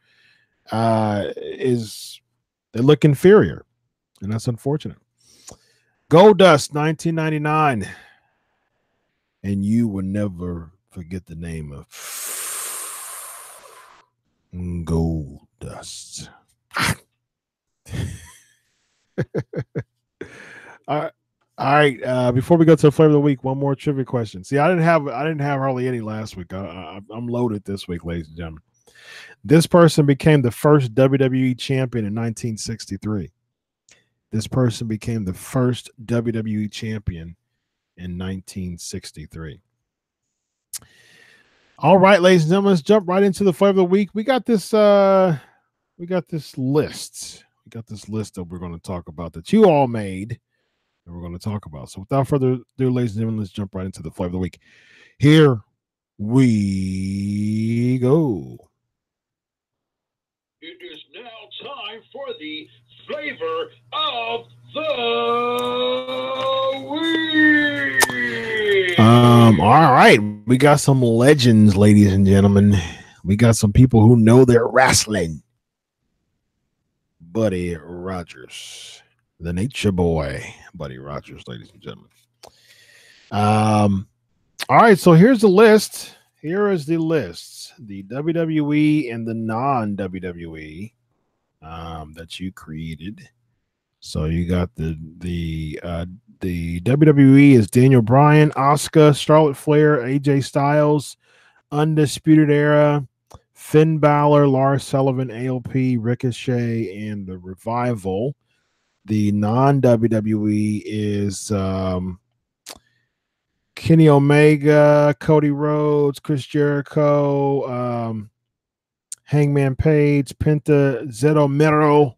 they look inferior, and that's unfortunate. Goldust 1999, and you will never forget the name of Goldust. All right. Before we go to the flavor of the week, one more trivia question. See, I didn't have hardly any last week. I'm loaded this week, ladies and gentlemen. This person became the first WWE champion in 1963. This person became the first WWE champion in 1963. All right, ladies and gentlemen, let's jump right into the flavor of the week. We got this list. We got this list that we're going to talk about that you all made, and we're going to talk about. So without further ado, ladies and gentlemen, let's jump right into the flavor of the week. Here we go. It is now time for the flavor of the week. All right. We got some legends, ladies and gentlemen. We got some people who know their wrestling. Buddy Rogers, the Nature Boy, Buddy Rogers, ladies and gentlemen. All right, so here's the list. Here is the list. The WWE and the non-WWE that you created. So you got the WWE is Daniel Bryan, Asuka, Charlotte Flair, AJ Styles, Undisputed Era, Finn Balor, Lars Sullivan, ALP, Ricochet, and the Revival. The non-WWE is Kenny Omega, Cody Rhodes, Chris Jericho, Hangman Page, Penta, Zero Miro,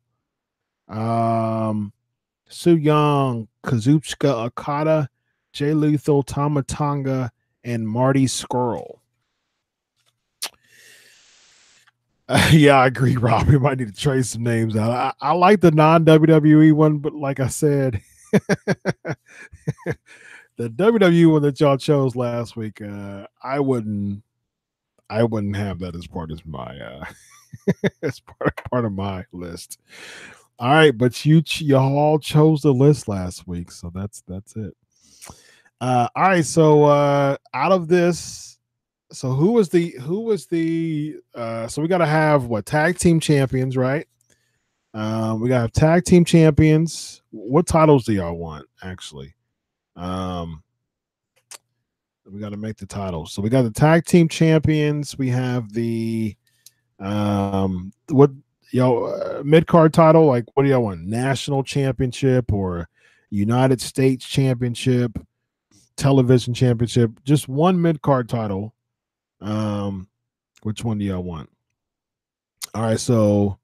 Su Yung, Kazuchika Okada, Jay Lethal, Tama Tonga, and Marty Scurll. Yeah, I agree, Rob. We might need to trade some names out. I like the non-WWE one, but like I said, the WWE one that y'all chose last week, I wouldn't have that as part of my as part part of my list. All right, but you all chose the list last week, so that's it. All right, so out of this, so who was the so we got to have what, tag team champions, right? We got to have tag team champions. What titles do y'all want, actually? We got to make the titles. So we got the tag team champions. We have the what y'all mid card title. Like, what do y'all want? National championship or United States championship, television championship? Just one mid card title. Which one do y'all want? All right, so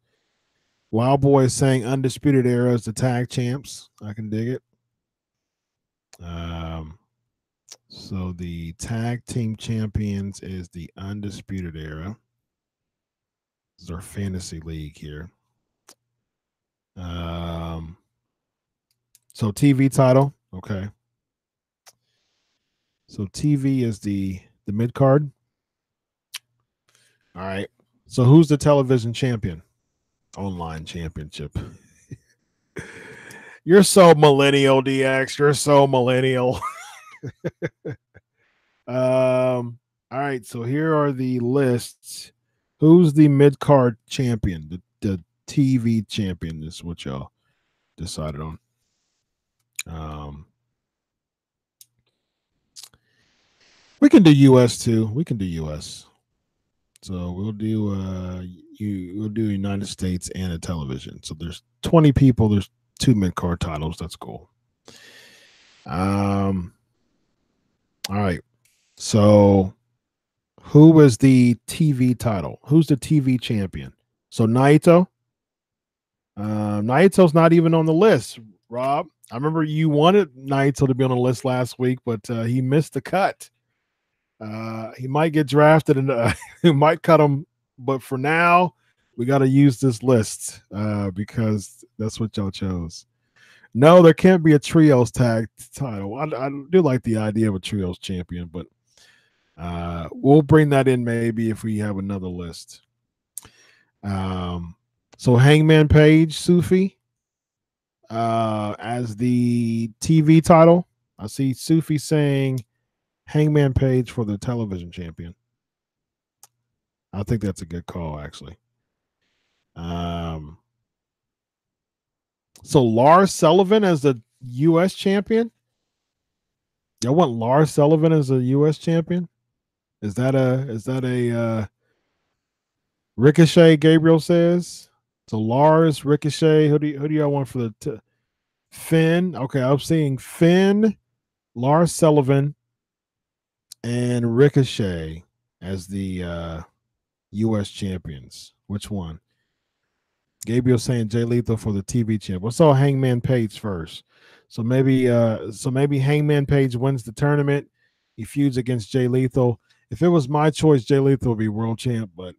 Wild Boy is saying Undisputed Era is the tag champs. I can dig it. So the tag team champions is the Undisputed Era. This is our fantasy league here. So TV title, okay. So TV is the mid card. All right. So who's the television champion? Online championship. You're so millennial, DX. You're so millennial. All right. So here are the lists. Who's the mid card champion? The TV champion is what y'all decided on. We can do US too. We can do US. So we'll do we'll do United States and a television. So there's 20 people. There's 2 mid-card titles. That's cool. All right. So who is the TV title? Who's the TV champion? So Naito. Naito's not even on the list, Rob. I remember you wanted Naito to be on the list last week, but he missed the cut. He might get drafted and he might cut him, but for now we got to use this list because that's what y'all chose. No, there can't be a trios tag title. I do like the idea of a trios champion, but we'll bring that in maybe if we have another list. So Hangman Page, Sufi as the TV title. I see Sufi saying Hangman Page for the television champion. I think that's a good call, actually. So Lars Sullivan as the U.S. champion? Y'all want Lars Sullivan as a U.S. champion? Is that a Ricochet? Gabriel says so. Lars, Ricochet. Who do y'all want for the Finn? Okay, I'm seeing Finn, Lars Sullivan, and Ricochet as the U.S. champions. Which one? Gabriel saying Jay Lethal for the TV champ. I saw Hangman Page first, so maybe Hangman Page wins the tournament. He feuds against Jay Lethal. If it was my choice, Jay Lethal would be world champ, but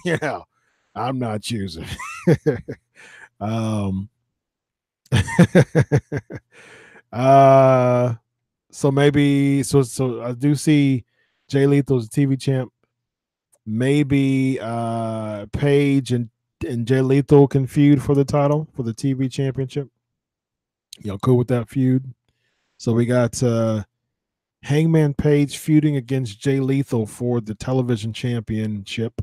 yeah, I'm not choosing. So maybe so I do see Jay Lethal's TV champ. Maybe Page and Jay Lethal can feud for the title for the TV championship. Y'all cool with that feud? So we got Hangman Page feuding against Jay Lethal for the television championship.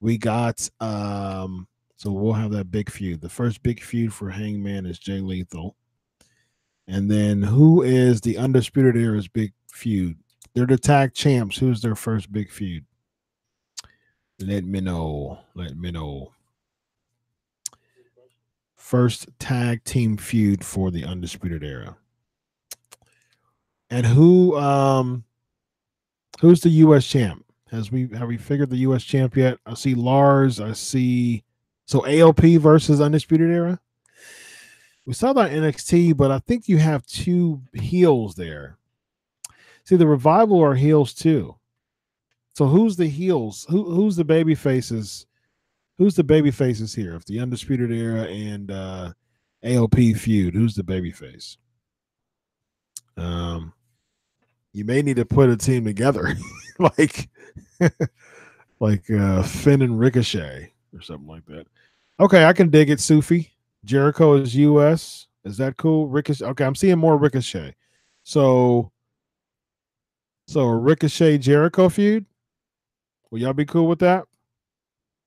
We got so we'll have that big feud. The first big feud for Hangman is Jay Lethal. And then who is the Undisputed Era's big feud? They're the tag champs. Who's their first big feud? Let me know. Let me know. First tag team feud for the Undisputed Era. And who's the U.S. champ? Have we figured the U.S. champ yet? I see Lars. I see so AOP versus Undisputed Era. We saw that NXT, but I think you have 2 heels there. See, the Revival are heels too. So who's the heels? Who's the baby faces? Who's the baby faces here? If the Undisputed Era and AOP feud, who's the baby face? You may need to put a team together, like Finn and Ricochet or something like that. Okay, I can dig it, Sufi. Jericho is US. Is that cool? Ricochet. Okay, I'm seeing more Ricochet. So a Ricochet Jericho feud. Will y'all be cool with that?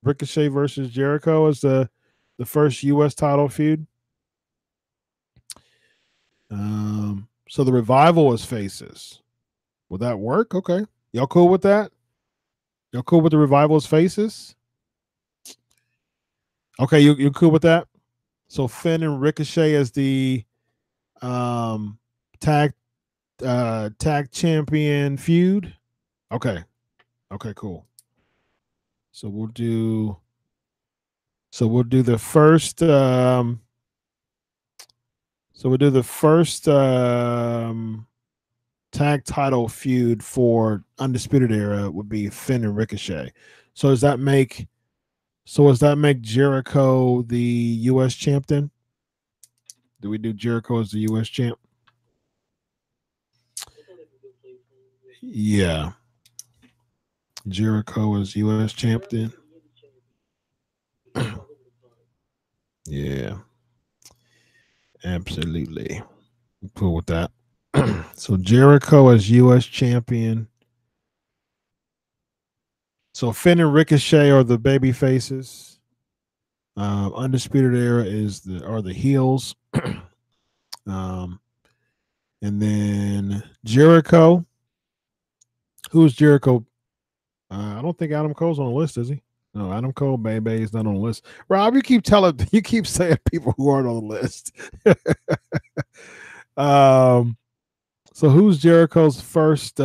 Ricochet versus Jericho is the first US title feud. So the Revival is faces. Will that work? Okay. Y'all cool with that? Y'all cool with the Revival's faces? Okay, you cool with that? So Finn and Ricochet as the tag champion feud. Okay. Okay, cool. So we'll do the first tag title feud for Undisputed Era would be Finn and Ricochet. So does that make Jericho the US champion? Do we do Jericho as the US champ? Yeah. Jericho as US champion. Yeah. Absolutely. I'm cool with that. So Jericho as US champion. So Finn and Ricochet are the baby faces. Undisputed Era are the heels. And then Jericho. Who's Jericho? I don't think Adam Cole's on the list, is he? No, Adam Cole, baby, is not on the list. Rob, you keep saying people who aren't on the list. So who's Jericho's first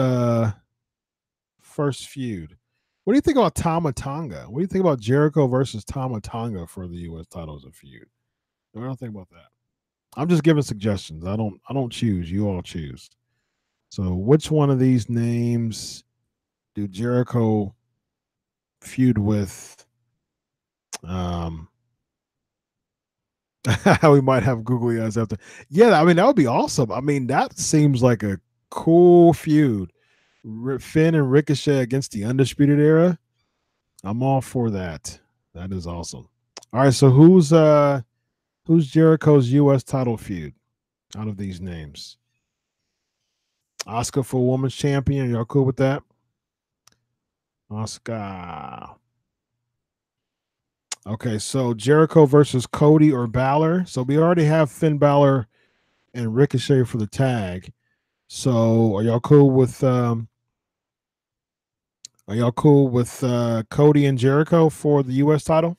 feud? What do you think about Tama Tonga? What do you think about Jericho versus Tama Tonga for the US title as a feud? I don't think about that. I'm just giving suggestions. I don't choose. You all choose. So which one of these names do Jericho feud with? We might have googly eyes after. Yeah, I mean, that would be awesome. I mean, that seems like a cool feud. Finn and Ricochet against the Undisputed Era. I'm all for that. That is awesome. All right, so who's Jericho's US title feud out of these names? Asuka for Women's Champion. Y'all cool with that? Asuka. Okay, so Jericho versus Cody or Balor. So we already have Finn Balor and Ricochet for the tag. So are y'all cool with Cody and Jericho for the US title?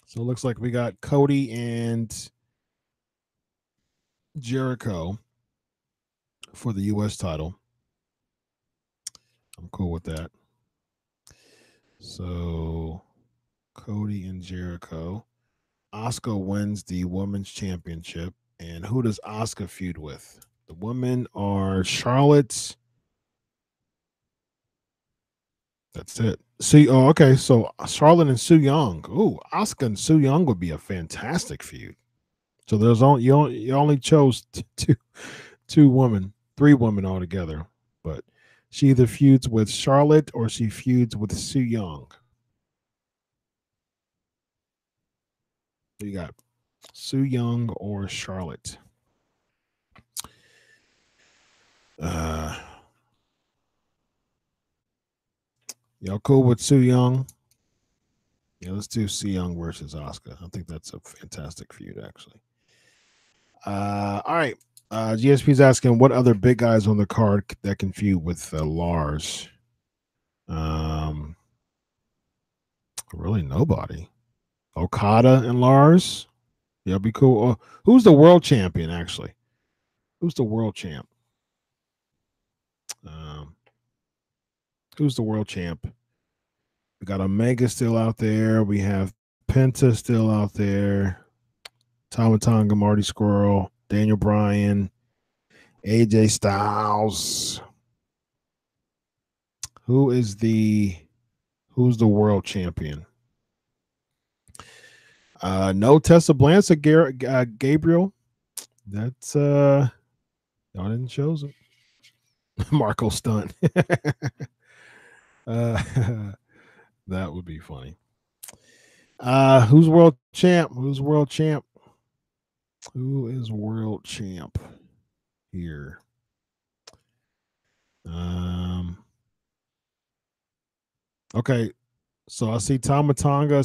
So it looks like we got Cody and Jericho for the US title. I'm cool with that. So Cody and Jericho. Asuka wins the Women's Championship. And who does Asuka feud with? The women are Charlotte. That's it. Okay. So Charlotte and Su Yung. Ooh, Asuka and Su Yung would be a fantastic feud. So there's you only chose three women altogether. But she either feuds with Charlotte or she feuds with Su Yung. You got Su Yung or Charlotte. Y'all cool with Su Yung? Yeah, let's do Su Yung versus Asuka. I think that's a fantastic feud, actually. All right. GSP's asking what other big guys on the card that can feud with Lars. Really nobody. Okada and Lars. Yeah, be cool. Who's the world champion, actually? Who's the world champ? Who's the world champ? We got Omega still out there. We have Penta still out there. Tama Tonga, Marty Squirrel, Daniel Bryan, AJ Styles. Who's the world champion? No Tessa Blanchard, Gabriel. That's y'all didn't choose it. Marco Stunt. That would be funny. Who's world champ? Who's world champ? Who is world champ here? Okay, so I see Tama Tonga.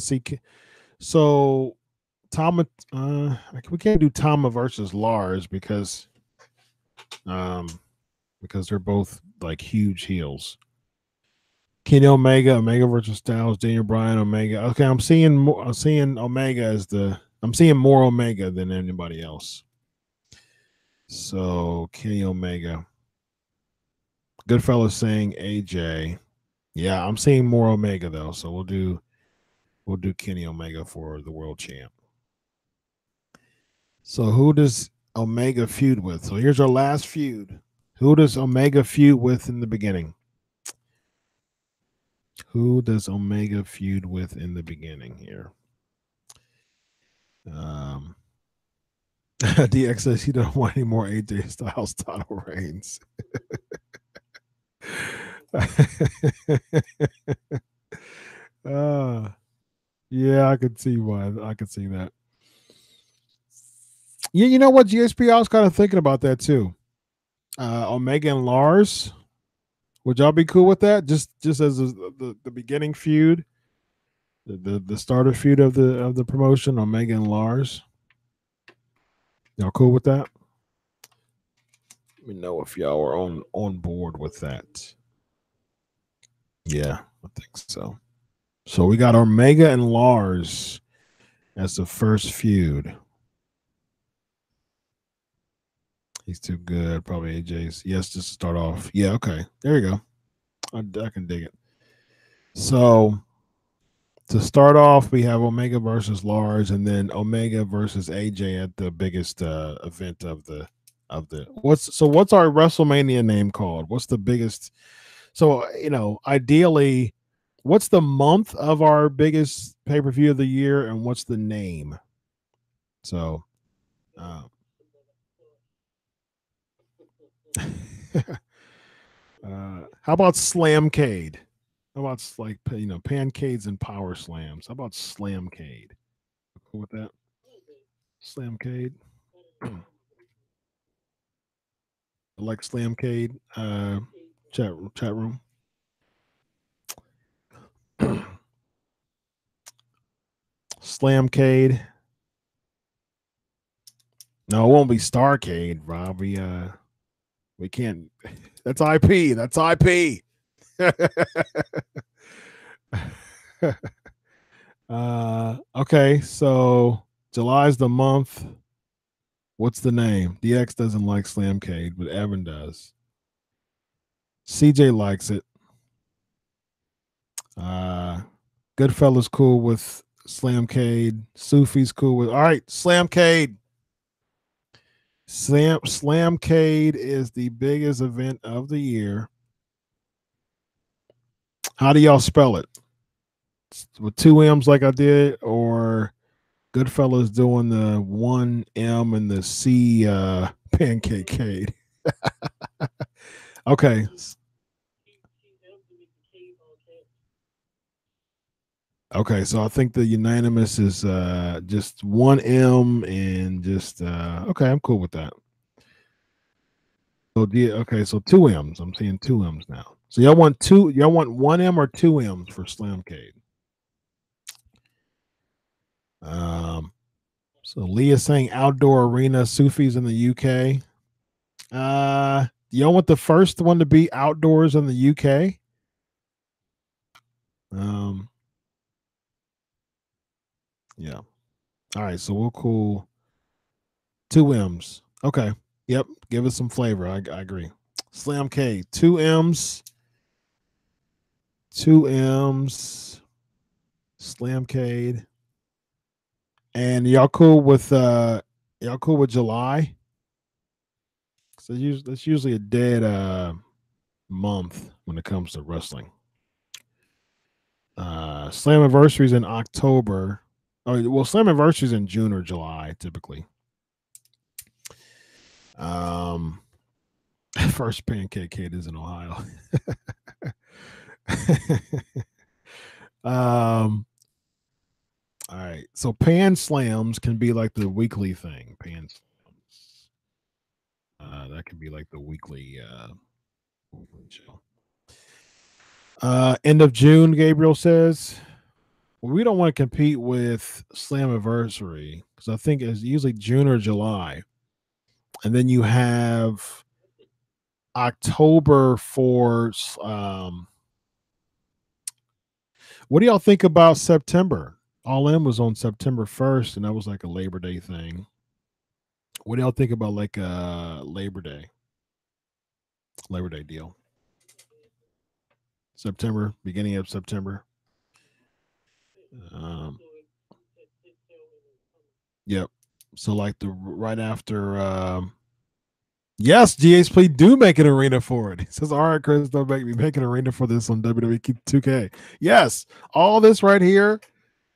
So Tama. We can't do Tama versus Lars because they're both like huge heels. Kenny Omega versus Styles, Daniel Bryan, Omega. Okay, I'm seeing Omega as I'm seeing more Omega than anybody else. So Kenny Omega. Goodfellas saying AJ. Yeah, I'm seeing more Omega though. So we'll do Kenny Omega for the world champ. So who does Omega feud with? So here's our last feud. Who does Omega feud with in the beginning? Who does Omega feud with in the beginning here? DX says he don't want any more AJ Styles title reigns. Yeah, I could see why. I could see that. Yeah, you know what, GSP? I was kind of thinking about that too. Omega and Lars. Would y'all be cool with that? Just as the beginning feud, the starter feud of the promotion, Omega and Lars. Y'all cool with that? Let me know if y'all are on board with that. Yeah, I think so. So we got Omega and Lars as the first feud. He's too good. Probably AJ's. Yes, just to start off. Yeah, okay. There you go. I can dig it. So to start off, we have Omega versus Lars, and then Omega versus AJ at the biggest event of the what's our WrestleMania name called? What's the biggest? So ideally, what's the month of our biggest pay-per-view of the year, and what's the name? So how about Slamcade? How about like Pancakes and Powerslams? How about Slamcade? Cool with that? Slamcade. I like Slamcade. Chat room. Slamcade. No, it won't be Starcade, Rob. We can't. That's IP. That's IP. Okay, so July's the month. What's the name? DX doesn't like Slamcade, but Evan does. CJ likes it. Goodfellas cool with Slamcade. Sufi's cool with. All right, Slamcade. Slamcade is the biggest event of the year. How do y'all spell it? With two M's like I did, or Goodfellas doing the one M and the C Pancakecade? Okay. Okay, so I think the unanimous is just one M and just okay, I'm cool with that. So okay, so two M's. I'm seeing two M's now. So y'all want one M or two M's for Slamcade? So Leah's saying outdoor arena. Sufi's in the UK. Y'all want the first one to be outdoors in the UK? Yeah. All right, so we'll cool two M's. Okay. Yep. Give us some flavor. I agree. Slamcade. Two M's. Two M's. Slamcade. And y'all cool with July? So that's usually a dead month when it comes to wrestling. Slammiversary's in October. Oh, well, Slammiversary's in June or July typically. First Pancakecade is in Ohio. All right. So Pan Slams can be like the weekly thing. Pan Slams. That can be like the weekly show. End of June, Gabriel says. Well, we don't want to compete with Slammiversary because I think it's usually June or July. And then you have October for what do y'all think about September? All In was on September 1st, and that was like a Labor Day thing. What do y'all think about like Labor Day deal? September, beginning of September. Yep. So like the right after yes, GH, please do make an arena for it. He says, all right, Chris, don't make me make an arena for this on WWE 2K. Yes, all this right here.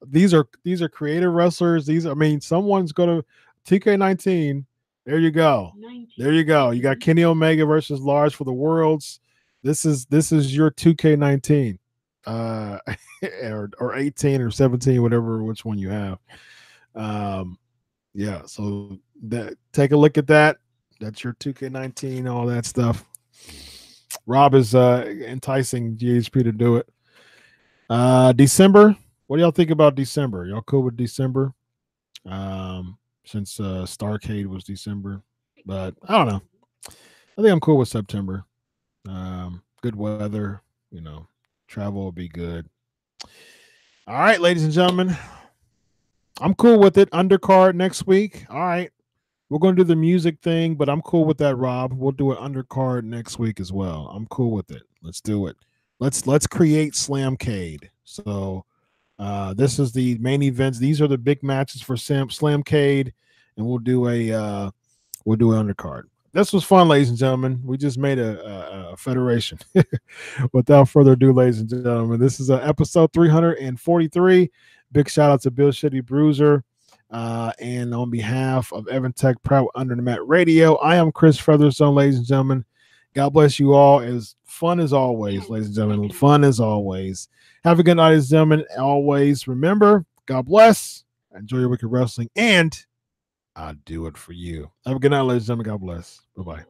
These are creative wrestlers. These, I mean, someone's going to 2K19. There you go. 19. There you go. You got Kenny Omega versus Lars for the Worlds. This is your 2K19. Or 18 or 17, whatever, which one you have. Yeah, so that, take a look at that. That's your 2K19, all that stuff. Rob is enticing GHP to do it. December. What do y'all think about December? Y'all cool with December? Since Starcade was December, but I don't know. I think I'm cool with September. Good weather, you know, travel will be good. All right, ladies and gentlemen, I'm cool with it. Undercard next week. All right. We're going to do the music thing, but I'm cool with that, Rob. We'll do an undercard next week as well. I'm cool with it. Let's do it. Let's create Slamcade. So this is the main events. These are the big matches for Slamcade, and we'll do an undercard. This was fun, ladies and gentlemen. We just made a federation. Without further ado, ladies and gentlemen, this is episode 343. Big shout out to Bill Shitty Bruiser. And on behalf of Evan Tech Proud Under the Mat Radio, I am Chris Featherstone, ladies and gentlemen. God bless you all. It was fun as always, ladies and gentlemen. Fun as always. Have a good night, ladies and gentlemen. Always remember, God bless. Enjoy your wicked wrestling, and I'll do it for you. Have a good night, ladies and gentlemen. God bless. Bye-bye.